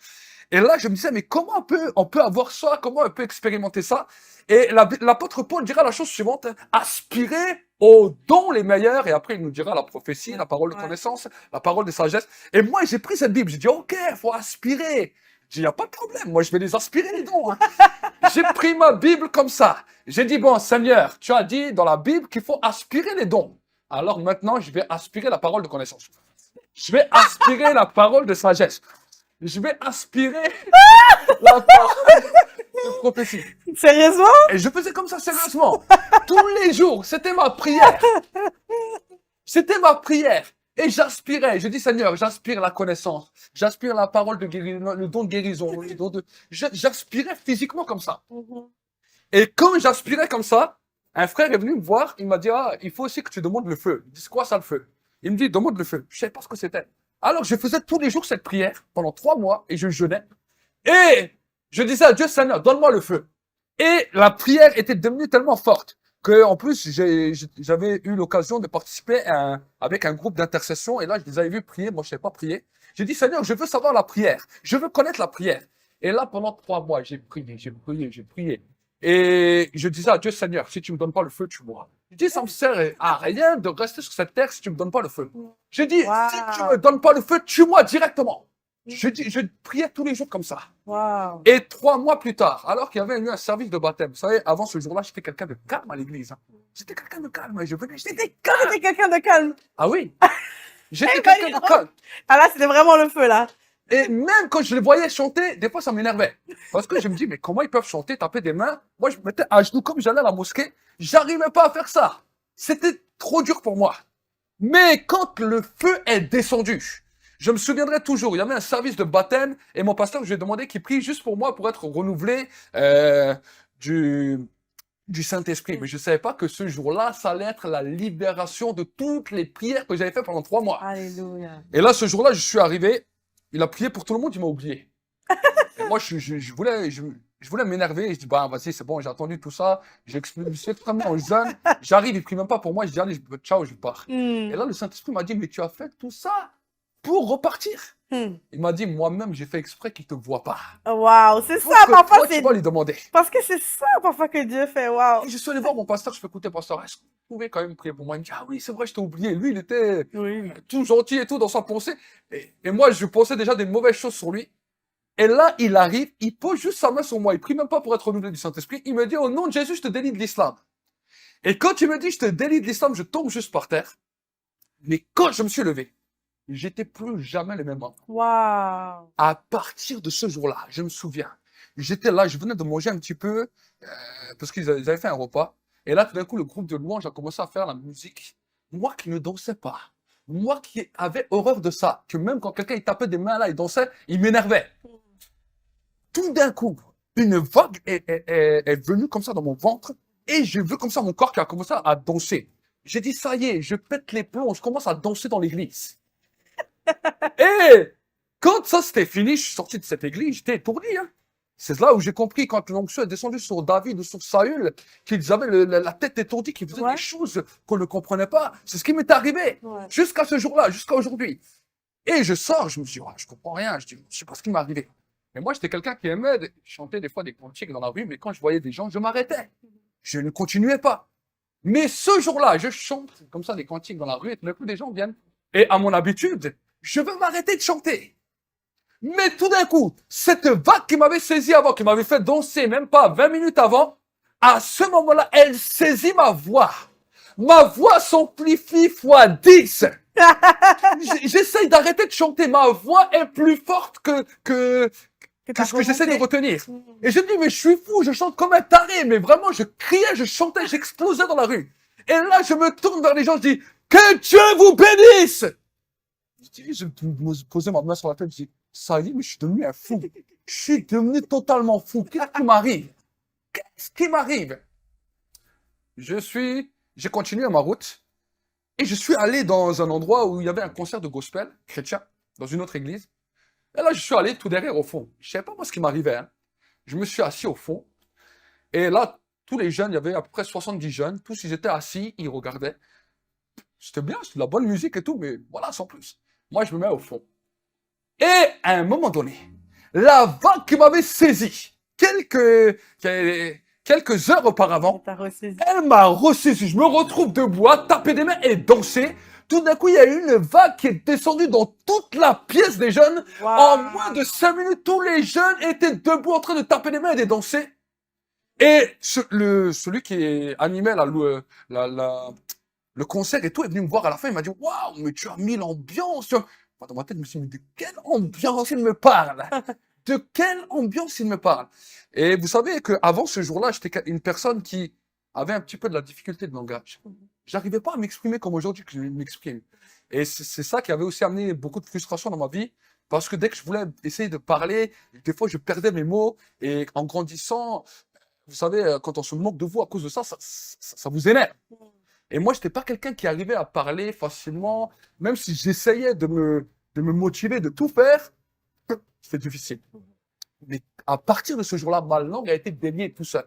Et là, je me disais, mais comment on peut avoir ça? Comment on peut expérimenter ça? Et l'apôtre Paul dira la chose suivante, aspirer aux dons les meilleurs, et après il nous dira la prophétie, la parole de connaissance, la parole de sagesse. Et moi, j'ai pris cette Bible, j'ai dit, ok, faut aspirer. J'ai dit, y a pas de problème, moi je vais les aspirer les dons. Hein. J'ai pris ma Bible comme ça. J'ai dit, bon, Seigneur, tu as dit dans la Bible qu'il faut aspirer les dons. Alors maintenant, je vais aspirer la parole de connaissance. Je vais aspirer la parole de sagesse. Je vais aspirer la parole de prophétie. Sérieusement? Et je faisais comme ça sérieusement. Tous les jours, c'était ma prière. C'était ma prière. Et j'aspirais. Je dis, Seigneur, j'aspire la connaissance. J'aspire la parole de guérison, le don de guérison. J'aspirais physiquement comme ça. Et quand j'aspirais comme ça, un frère est venu me voir. Il m'a dit, ah, il faut aussi que tu demandes le feu. Je dis, c'est quoi ça le feu? Il me dit, demande le feu. Je savais pas ce que c'était. Alors, je faisais tous les jours cette prière pendant 3 mois et je jeûnais. Et je disais à Dieu, Seigneur, donne-moi le feu. Et la prière était devenue tellement forte que, en plus, j'avais eu l'occasion de participer avec un groupe d'intercession. Et là, je les avais vus prier. Moi, je ne savais pas prier. J'ai dit, Seigneur, je veux savoir la prière. Je veux connaître la prière. Et là, pendant 3 mois, j'ai prié, j'ai prié, j'ai prié. Et je disais à Dieu, Seigneur, si tu me donnes pas le feu, tu mourras. Je dis, ça me sert à rien de rester sur cette terre si tu me donnes pas le feu. Je dis, si tu me donnes pas le feu, tue-moi directement. Je priais tous les jours comme ça. Wow. Et 3 mois plus tard, alors qu'il y avait eu un service de baptême, vous savez, avant ce jour-là, j'étais quelqu'un de calme à l'église. Hein. J'étais quelqu'un de calme. Je venais, j'étais calme. T'étais quelqu'un de calme. Ah oui. J'étais quelqu'un de calme. Ah là, c'était vraiment le feu, là. Et même quand je les voyais chanter, des fois, ça m'énervait. Parce que je me dis, mais comment ils peuvent chanter, taper des mains? Moi, je me mettais à genoux comme j'allais à la mosquée. J'arrivais pas à faire ça. C'était trop dur pour moi. Mais quand le feu est descendu, je me souviendrai toujours, il y avait un service de baptême et mon pasteur, je lui ai demandé qu'il prie juste pour moi pour être renouvelé du Saint-Esprit. Mais je ne savais pas que ce jour-là, ça allait être la libération de toutes les prières que j'avais faites pendant 3 mois. Alléluia. Et là, ce jour-là, je suis arrivé, il a prié pour tout le monde, il m'a oublié. Et moi, je voulais m'énerver. Je dis, bah, vas-y, c'est bon, j'ai entendu tout ça. Je suis extrêmement jeune. J'arrive, il prie même pas pour moi. Je dis, allez, ciao, je pars. Et là, le Saint-Esprit m'a dit, mais tu as fait tout ça pour repartir. Il m'a dit, moi-même, j'ai fait exprès qu'il ne te voit pas. Waouh, c'est ça, Que parfois, toi, c'est... tu vas lui demander. Parce que c'est ça, parfois, que Dieu fait, waouh. Et je suis allé voir mon pasteur, je fais écouter, pasteur, est-ce que vous pouvez quand même prier pour moi? Il me dit, ah oui, c'est vrai, je t'ai oublié. Lui, il était tout gentil et tout dans sa pensée. Et moi, je pensais déjà des mauvaises choses sur lui. Et là, il arrive, il pose juste sa main sur moi. Il prie même pas pour être renouvelé du Saint-Esprit. Il me dit, au nom de Jésus, je te délie de l'islam. Et quand il me dit, je te délie de l'islam, je tombe juste par terre. Mais quand je me suis levé, j'étais plus jamais le même homme. Waouh. À partir de ce jour-là, je me souviens, j'étais là, je venais de manger un petit peu, parce qu'ils avaient fait un repas. Et là, tout d'un coup, le groupe de louange a commencé à faire la musique. Moi qui ne dansais pas, moi qui avais horreur de ça, que même quand quelqu'un il tapait des mains là, il dansait, il m'énervait. Tout d'un coup, une vague est venue comme ça dans mon ventre, Et j'ai vu comme ça mon corps qui a commencé à danser. J'ai dit, ça y est, je pète les plombs, je commence à danser dans l'église. Et quand ça c'était fini, je suis sorti de cette église, j'étais étourdi. Hein. C'est là où j'ai compris, quand l'onction est descendu sur David ou sur Saül, qu'ils avaient la tête étourdie, qu'ils faisaient Ouais. des choses qu'on ne comprenait pas. C'est ce qui m'est arrivé Ouais. jusqu'à ce jour-là, jusqu'à aujourd'hui. Et je sors, je me dis, ouais, je comprends rien, je sais pas ce qui m'est arrivé. Mais moi, j'étais quelqu'un qui aimait chanter des fois des cantiques dans la rue, mais quand je voyais des gens, je m'arrêtais. Je ne continuais pas. Mais ce jour-là, je chante comme ça des cantiques dans la rue et tout d'un coup, des gens viennent. Et à mon habitude, je veux m'arrêter de chanter. Mais tout d'un coup, cette vague qui m'avait saisi avant, qui m'avait fait danser même pas 20 minutes avant, à ce moment-là, elle saisit ma voix. Ma voix s'amplifie fois 10. J'essaye d'arrêter de chanter. Ma voix est plus forte que t'as ce que j'essaie de remonté. retenir. Et je me dis, mais je suis fou, je chante comme un taré. Mais vraiment, je criais, je chantais, j'explosais dans la rue. Et là, je me tourne vers les gens, je dis, que Dieu vous bénisse! Je me posais ma main sur la tête, je dis, ça y est, mais je suis devenu un fou. Je suis devenu totalement fou. Qu'est-ce qui m'arrive? Qu'est-ce qui m'arrive? J'ai continué ma route et je suis allé dans un endroit où il y avait un concert de gospel chrétien, dans une autre église. Et là, je suis allé tout derrière au fond. Je savais pas moi ce qui m'arrivait. Hein. Je me suis assis au fond. Et là, tous les jeunes, il y avait à peu près 70 jeunes. Tous, ils étaient assis, ils regardaient. C'était bien, c'était de la bonne musique et tout, mais voilà, sans plus. Moi, je me mets au fond. Et à un moment donné, la vague qui m'avait saisi, quelques heures auparavant, T'as ressaisi. elle m'a ressaisi. Je me retrouve debout, à taper des mains et danser. Tout d'un coup, il y a eu une vague qui est descendue dans toute la pièce des jeunes. En Waouh. moins de 5 minutes, tous les jeunes étaient debout en train de taper des mains et de danser. Et celui qui animait le concert et tout est venu me voir à la fin. Il m'a dit, waouh, mais tu as mis l'ambiance. Moi, dans ma tête, je me suis dit, mais de quelle ambiance il me parle? De quelle ambiance il me parle? Et vous savez qu'avant ce jour-là, j'étais une personne qui avait un petit peu de la difficulté de langage. J'arrivais pas à m'exprimer comme aujourd'hui que je m'exprime. Et c'est ça qui avait aussi amené beaucoup de frustration dans ma vie. Parce que dès que je voulais essayer de parler, des fois je perdais mes mots. Et en grandissant, vous savez, quand on se moque de vous à cause de ça, ça vous énerve. Et moi, je n'étais pas quelqu'un qui arrivait à parler facilement, même si j'essayais de me motiver, de tout faire, c'était difficile. Mais à partir de ce jour-là, ma langue a été déliée tout seul.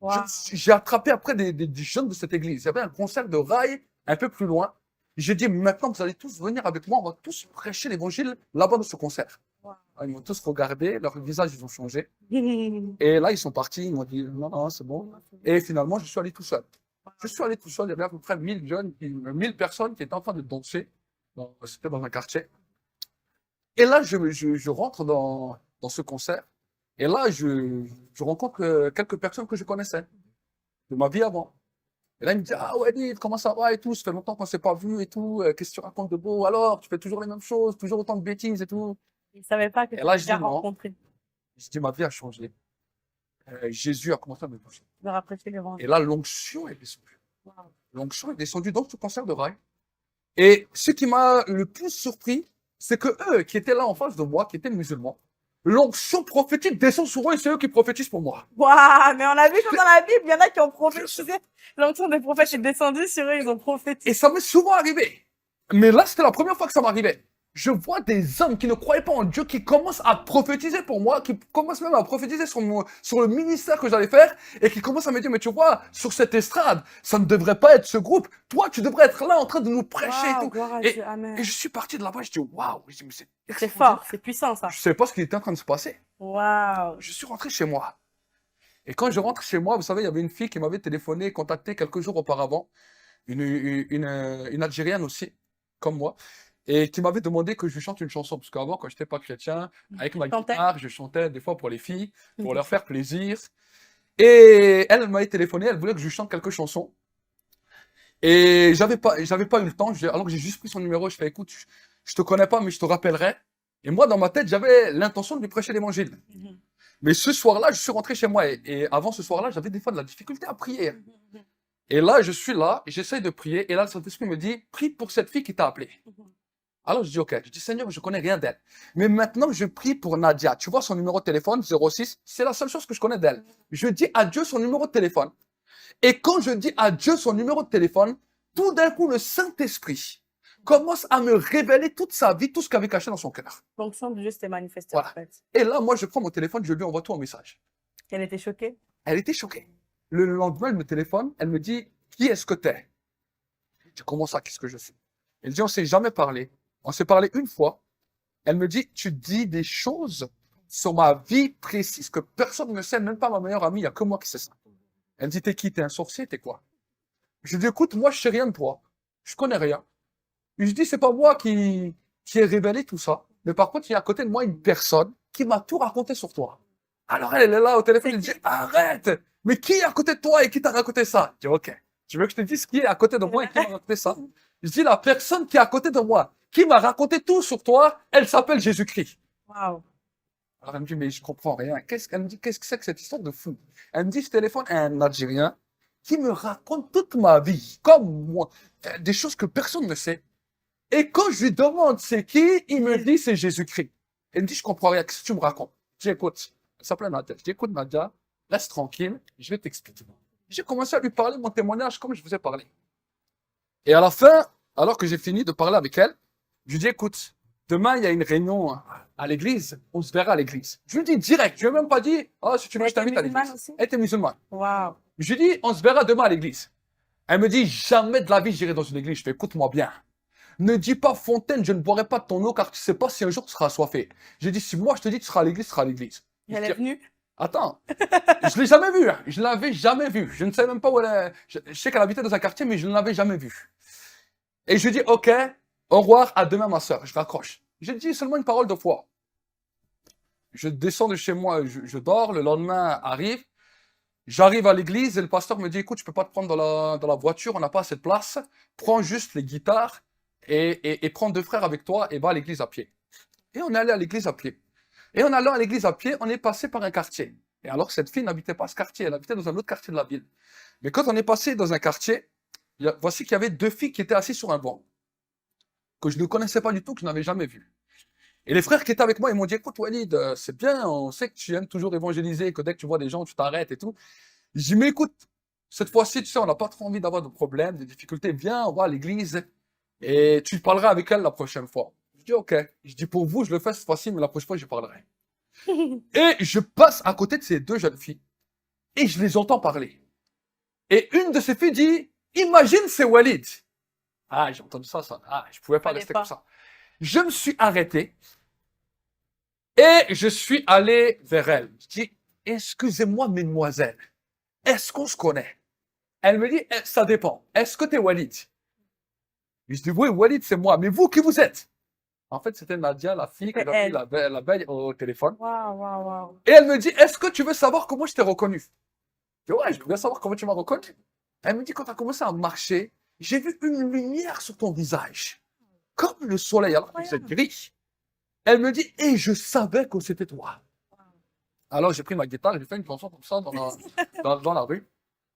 Waouh. J'ai attrapé après des jeunes de cette église. Il y avait un concert de rail un peu plus loin. J'ai dit, maintenant, vous allez tous venir avec moi, on va tous prêcher l'évangile là-bas dans ce concert. Wow. Ils m'ont tous regardé, leurs visages, ils ont changé. Et là, ils sont partis, ils m'ont dit, non, non, c'est bon. Et finalement, je suis allé tout seul. Je suis allé tout seul, il y avait à peu près 1000 jeunes, 1000 personnes qui étaient en train de danser. C'était dans un quartier. Et là, je rentre dans ce concert. Et là, je rencontre quelques personnes que je connaissais de ma vie avant. Et là, il me dit, ah ouais, Nive, comment ça va et tout, ça fait longtemps qu'on ne s'est pas vu et tout, qu'est-ce que tu racontes de beau alors, tu fais toujours les mêmes choses, toujours autant de bêtises et tout. Il ne savait pas que Et tu là, l'avais je déjà dis non. rencontré. Je dis, ma vie a changé. Jésus a commencé à me toucher. De rapprocher l'évangile. Et là, l'onction est descendue. Wow. L'onction est descendue dans ce concert de rail. Et ce qui m'a le plus surpris, c'est que eux, qui étaient là en face de moi, qui étaient musulmans, l'onction prophétique descend sur eux et c'est eux qui prophétisent pour moi. Waouh, mais on a vu que dans la Bible, il y en a qui ont prophétisé. L'onction des prophètes est descendue sur eux, ils ont prophétisé. Et ça m'est souvent arrivé. Mais là, c'était la première fois que ça m'arrivait. Je vois des hommes qui ne croyaient pas en Dieu, qui commencent à prophétiser pour moi, qui commencent même à prophétiser sur le ministère que j'allais faire, et qui commencent à me dire, mais tu vois, sur cette estrade, ça ne devrait pas être ce groupe. Toi, tu devrais être là en train de nous prêcher et Waouh, tout. gloire à Et, Dieu, amen. et je suis parti de là-bas, je dis, waouh. Je dis, mais C'est extraordinaire. fort, c'est puissant ça. Je ne savais pas ce qui était en train de se passer. Waouh. Je suis rentré chez moi. Et quand je rentre chez moi, vous savez, il y avait une fille qui m'avait téléphoné, contacté quelques jours auparavant, une Algérienne aussi, comme moi, et qui m'avait demandé que je lui chante une chanson. Parce qu'avant, quand je n'étais pas chrétien, avec ma Chantais. guitare, je chantais des fois pour les filles, pour leur faire plaisir. Et elle m'avait téléphoné, elle voulait que je lui chante quelques chansons. Et j'avais pas eu le temps, alors que j'ai juste pris son numéro, je fais, écoute, je te connais pas, mais je te rappellerai. Et moi, dans ma tête, j'avais l'intention de lui prêcher l'évangile. Mhm. Mais ce soir-là, je suis rentré chez moi. Et avant ce soir-là, j'avais des fois de la difficulté à prier. Et là, je suis là, j'essaye de prier. Et là, le Saint-Esprit me dit, prie pour cette fille qui t'a appelé. Alors, je dis, ok. Je dis, Seigneur, je connais rien d'elle. Mais maintenant, je prie pour Nadia. Tu vois son numéro de téléphone, 06. C'est la seule chose que je connais d'elle. Je dis à Dieu son numéro de téléphone. Et quand je dis à Dieu son numéro de téléphone, tout d'un coup, le Saint-Esprit commence à me révéler toute sa vie, tout ce qu'il avait caché dans son cœur. Fonction de Dieu s'est manifestée en Voilà. fait. Et là, moi, je prends mon téléphone, je lui envoie tout en message. Elle était choquée. Elle était choquée. Le lendemain, elle me téléphone, elle me dit, qui est-ce que t'es? Je commence à, qu'est-ce que je fais? Elle dit, on s'est jamais parlé. On s'est parlé une fois. Elle me dit, tu dis des choses sur ma vie précise que personne ne sait, même pas ma meilleure amie, il n'y a que moi qui sais ça. Elle me dit, t'es qui? T'es un sorcier? T'es quoi? Je dis, écoute, moi, je sais rien de toi. Je connais rien. Je dis, c'est pas moi qui ai révélé tout ça. Mais par contre, il y a à côté de moi une personne qui m'a tout raconté sur toi. Alors elle est là au téléphone, elle dit, arrête! Mais qui est à côté de toi et qui t'a raconté ça? Je dis, ok. Tu veux que je te dise qui est à côté de moi et qui m'a raconté ça? Je dis, la personne qui est à côté de moi, qui m'a raconté tout sur toi, elle s'appelle Jésus-Christ. Waouh. Alors elle me dit, mais je comprends rien. Elle me dit, qu'est-ce que c'est que cette histoire de fou? Elle me dit, je téléphone à un Algérien qui me raconte toute ma vie, comme moi, des choses que personne ne sait. Et quand je lui demande c'est qui, il me dit c'est Jésus-Christ. Elle me dit, je comprends rien, qu'est-ce que tu me racontes? J'écoute. Elle s'appelle Nadia. Je dis, écoute Nadia, reste tranquille, je vais t'expliquer. J'ai commencé à lui parler mon témoignage comme je vous ai parlé. Et à la fin, alors que j'ai fini de parler avec elle, je lui dis, écoute, demain il y a une réunion à l'église, on se verra à l'église. Je lui dis direct, je lui ai même pas dit, oh, si tu veux, je t'invite à l'église. Aussi? Elle était musulmane. Waouh. Je lui dis, on se verra demain à l'église. Elle me dit, jamais de la vie j'irai dans une église. Je fais, écoute-moi bien. Ne dis pas Fontaine, je ne boirai pas de ton eau car tu sais pas si un jour tu seras assoiffé. J'ai dit, si moi je te dis tu seras à l'église, tu seras à l'église. Elle est venue? Attends, je l'ai jamais vue, hein. Je l'avais jamais vue. Je ne sais même pas où elle est. Je sais qu'elle habitait dans un quartier, mais je ne l'avais jamais vue. Et je lui dis, ok, au revoir, à demain ma soeur. Je raccroche. J'ai dit seulement une parole de foi. Je descends de chez moi, je dors, le lendemain arrive. J'arrive à l'église et le pasteur me dit, écoute, je peux pas te prendre dans la voiture, on n'a pas assez de place. Prends juste les guitares et prends 2 frères avec toi et va à l'église à pied. Et on est allé à l'église à pied. Et en allant à l'église à pied, on est passé par un quartier. Et alors que cette fille n'habitait pas ce quartier, elle habitait dans un autre quartier de la ville. Mais quand on est passé dans un quartier, voici qu'il y avait 2 filles qui étaient assises sur un banc, que je ne connaissais pas du tout, que je n'avais jamais vu. Et les frères qui étaient avec moi, ils m'ont dit, écoute Walid, c'est bien, on sait que tu aimes toujours évangéliser, que dès que tu vois des gens, tu t'arrêtes et tout. Je dis, mais écoute, cette fois-ci, tu sais, on n'a pas trop envie d'avoir de problèmes, de difficultés, viens, on va à l'église et tu parleras avec elle la prochaine fois. Je dis, ok. Je dis, pour vous, je le fais cette fois-ci, mais la prochaine fois, je parlerai. Et je passe à côté de ces 2 jeunes filles et je les entends parler. Et une de ces filles dit, imagine, c'est Walid. Ah, j'ai entendu ça. Ah, je pouvais pas Fallait rester pas. comme ça. Je me suis arrêté et je suis allé vers elle. Je dis, excusez-moi, mesdemoiselles, est-ce qu'on se connaît? Elle me dit, ça dépend. Est-ce que tu es Walid? Je dis, oui, Walid, c'est moi. Mais vous, qui vous êtes? En fait, c'était Nadia, la fille que C'était j'avais eu elle. la veille au téléphone. Waouh, waouh, waouh. Et elle me dit, est-ce que tu veux savoir comment je t'ai reconnu? Je dis, ouais, je veux savoir comment tu m'as reconnu. Elle me dit, quand tu as commencé à marcher, j'ai vu une lumière sur ton visage, comme le soleil, alors que c'est gris. Elle me dit, et je savais que c'était toi. Alors j'ai pris ma guitare, j'ai fait une chanson comme ça dans la rue.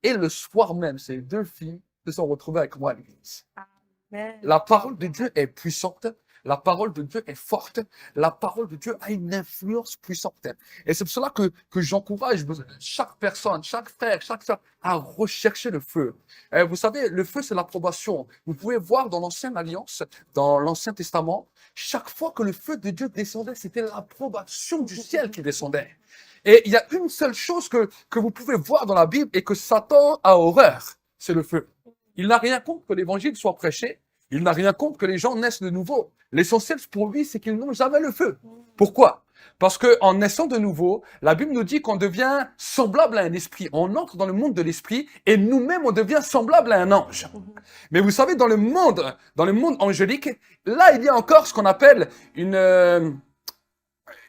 Et le soir même, ces 2 filles se sont retrouvées avec moi à l'église. Mais... La parole de Dieu est puissante, la parole de Dieu est forte, la parole de Dieu a une influence puissante. Et c'est pour cela que j'encourage chaque personne, chaque frère, chaque sœur à rechercher le feu. Vous savez, le feu, c'est l'approbation. Vous pouvez voir dans l'Ancienne Alliance, dans l'Ancien Testament, chaque fois que le feu de Dieu descendait, c'était l'approbation du ciel qui descendait. Et il y a une seule chose que vous pouvez voir dans la Bible et que Satan a horreur, c'est le feu. Il n'a rien contre que l'évangile soit prêché. Il n'a rien contre que les gens naissent de nouveau. L'essentiel pour lui, c'est qu'ils n'ont jamais le feu. Pourquoi? Parce que en naissant de nouveau, la Bible nous dit qu'on devient semblable à un esprit. On entre dans le monde de l'esprit et nous-mêmes, on devient semblable à un ange. Mais vous savez, dans le monde angélique, là, il y a encore ce qu'on appelle il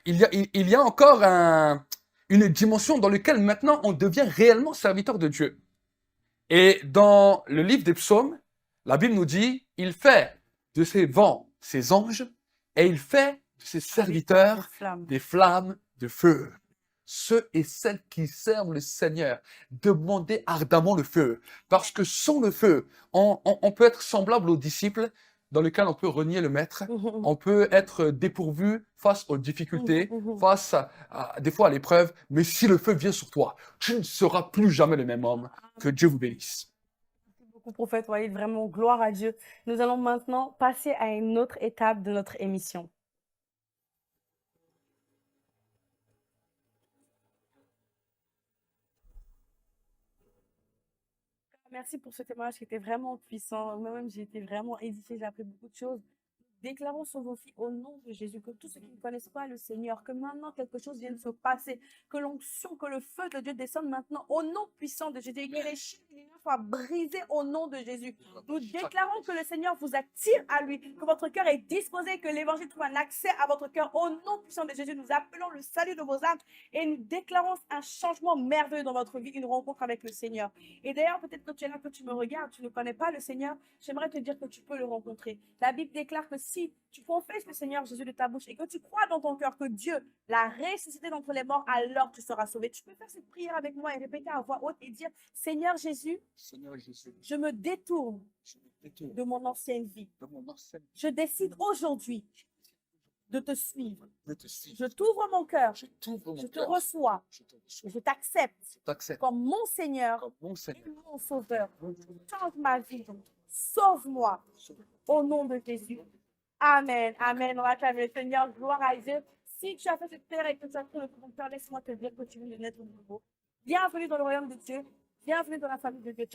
y a encore une dimension dans laquelle maintenant on devient réellement serviteur de Dieu. Et dans le livre des psaumes, la Bible nous dit, il fait de ses vents ses anges et il fait de ses serviteurs des flammes de feu. Ceux et celles qui servent le Seigneur, demandez ardemment le feu. Parce que sans le feu, on peut être semblable aux disciples, dans lequel on peut renier le maître, Mhm. on peut être dépourvu face aux difficultés, Mhm. Mhm. face des fois à l'épreuve, mais si le feu vient sur toi, tu ne seras plus jamais le même homme. Que Dieu vous bénisse. Merci beaucoup, prophète Walid. Vraiment, gloire à Dieu. Nous allons maintenant passer à une autre étape de notre émission. Merci pour ce témoignage qui était vraiment puissant. Moi-même, j'ai été vraiment édifiée, j'ai appris beaucoup de choses. Déclarons sur vos vies au nom de Jésus que tous ceux qui ne connaissent pas le Seigneur, que maintenant quelque chose vienne se passer, que l'onction, que le feu de Dieu descende maintenant au nom puissant de Jésus et que les chaînes de l'ignorance soient brisées au nom de Jésus. Nous déclarons que le Seigneur vous attire à lui, que votre cœur est disposé, que l'évangile trouve un accès à votre cœur au nom puissant de Jésus. Nous appelons le salut de vos âmes et nous déclarons un changement merveilleux dans votre vie, une rencontre avec le Seigneur. Et d'ailleurs, peut-être que tu es là, que tu me regardes, tu ne connais pas le Seigneur, j'aimerais te dire que tu peux le rencontrer. La Bible déclare que si tu confesses le Seigneur Jésus de ta bouche et que tu crois dans ton cœur que Dieu l'a ressuscité d'entre les morts, alors tu seras sauvé. Tu peux faire cette prière avec moi et répéter à voix haute et dire, Seigneur Jésus, Seigneur Jésus, je me détourne je me détourne de mon ancienne vie. de mon ancienne Je décide aujourd'hui de te suivre. de te suivre. Je t'ouvre mon cœur. Je t'ouvre Je mon te cœur. reçois. Je te Et reçois. je t'accepte Je t'accepte comme mon Seigneur comme mon et Seigneur. mon Sauveur. Change ma vie. Sauve-moi au nom de Jésus. Amen. Amen. On acclame le Seigneur. Gloire à Dieu. Si tu as fait cette prière et que tu as pris le ton cœur, laisse-moi te dire que tu veux naître de nouveau. Bienvenue dans le royaume de Dieu. Bienvenue dans la famille de Dieu.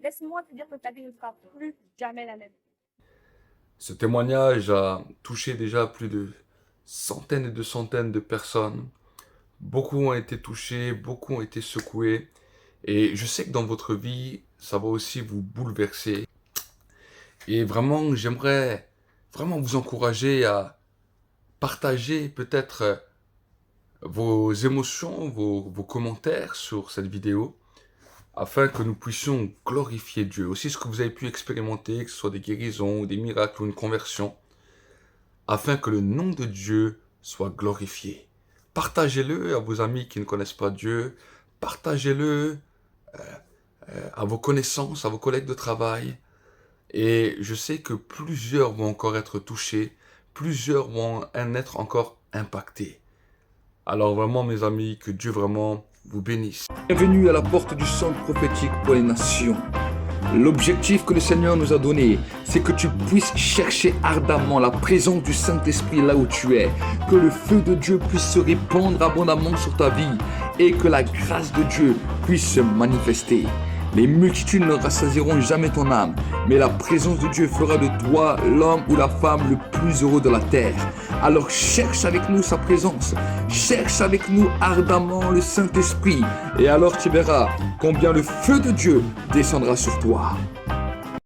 Laisse-moi te dire que ta vie ne sera plus jamais la même. Ce témoignage a touché déjà plus de centaines et de centaines de personnes. Beaucoup ont été touchés, beaucoup ont été secoués. Et je sais que dans votre vie, ça va aussi vous bouleverser. Et vraiment, j'aimerais vraiment vous encourager à partager peut-être vos émotions, vos commentaires sur cette vidéo, afin que nous puissions glorifier Dieu. Aussi ce que vous avez pu expérimenter, que ce soit des guérisons, ou des miracles ou une conversion, afin que le nom de Dieu soit glorifié. Partagez-le à vos amis qui ne connaissent pas Dieu, partagez-le à vos connaissances, à vos collègues de travail. Et je sais que plusieurs vont encore être touchés, plusieurs vont en être encore impactés. Alors vraiment mes amis, que Dieu vraiment vous bénisse. Bienvenue à la porte du centre prophétique pour les nations. L'objectif que le Seigneur nous a donné, c'est que tu puisses chercher ardemment la présence du Saint-Esprit là où tu es, que le feu de Dieu puisse se répandre abondamment sur ta vie et que la grâce de Dieu puisse se manifester. Les multitudes ne rassasieront jamais ton âme, mais la présence de Dieu fera de toi l'homme ou la femme le plus heureux de la terre. Alors cherche avec nous sa présence, cherche avec nous ardemment le Saint-Esprit, et alors tu verras combien le feu de Dieu descendra sur toi.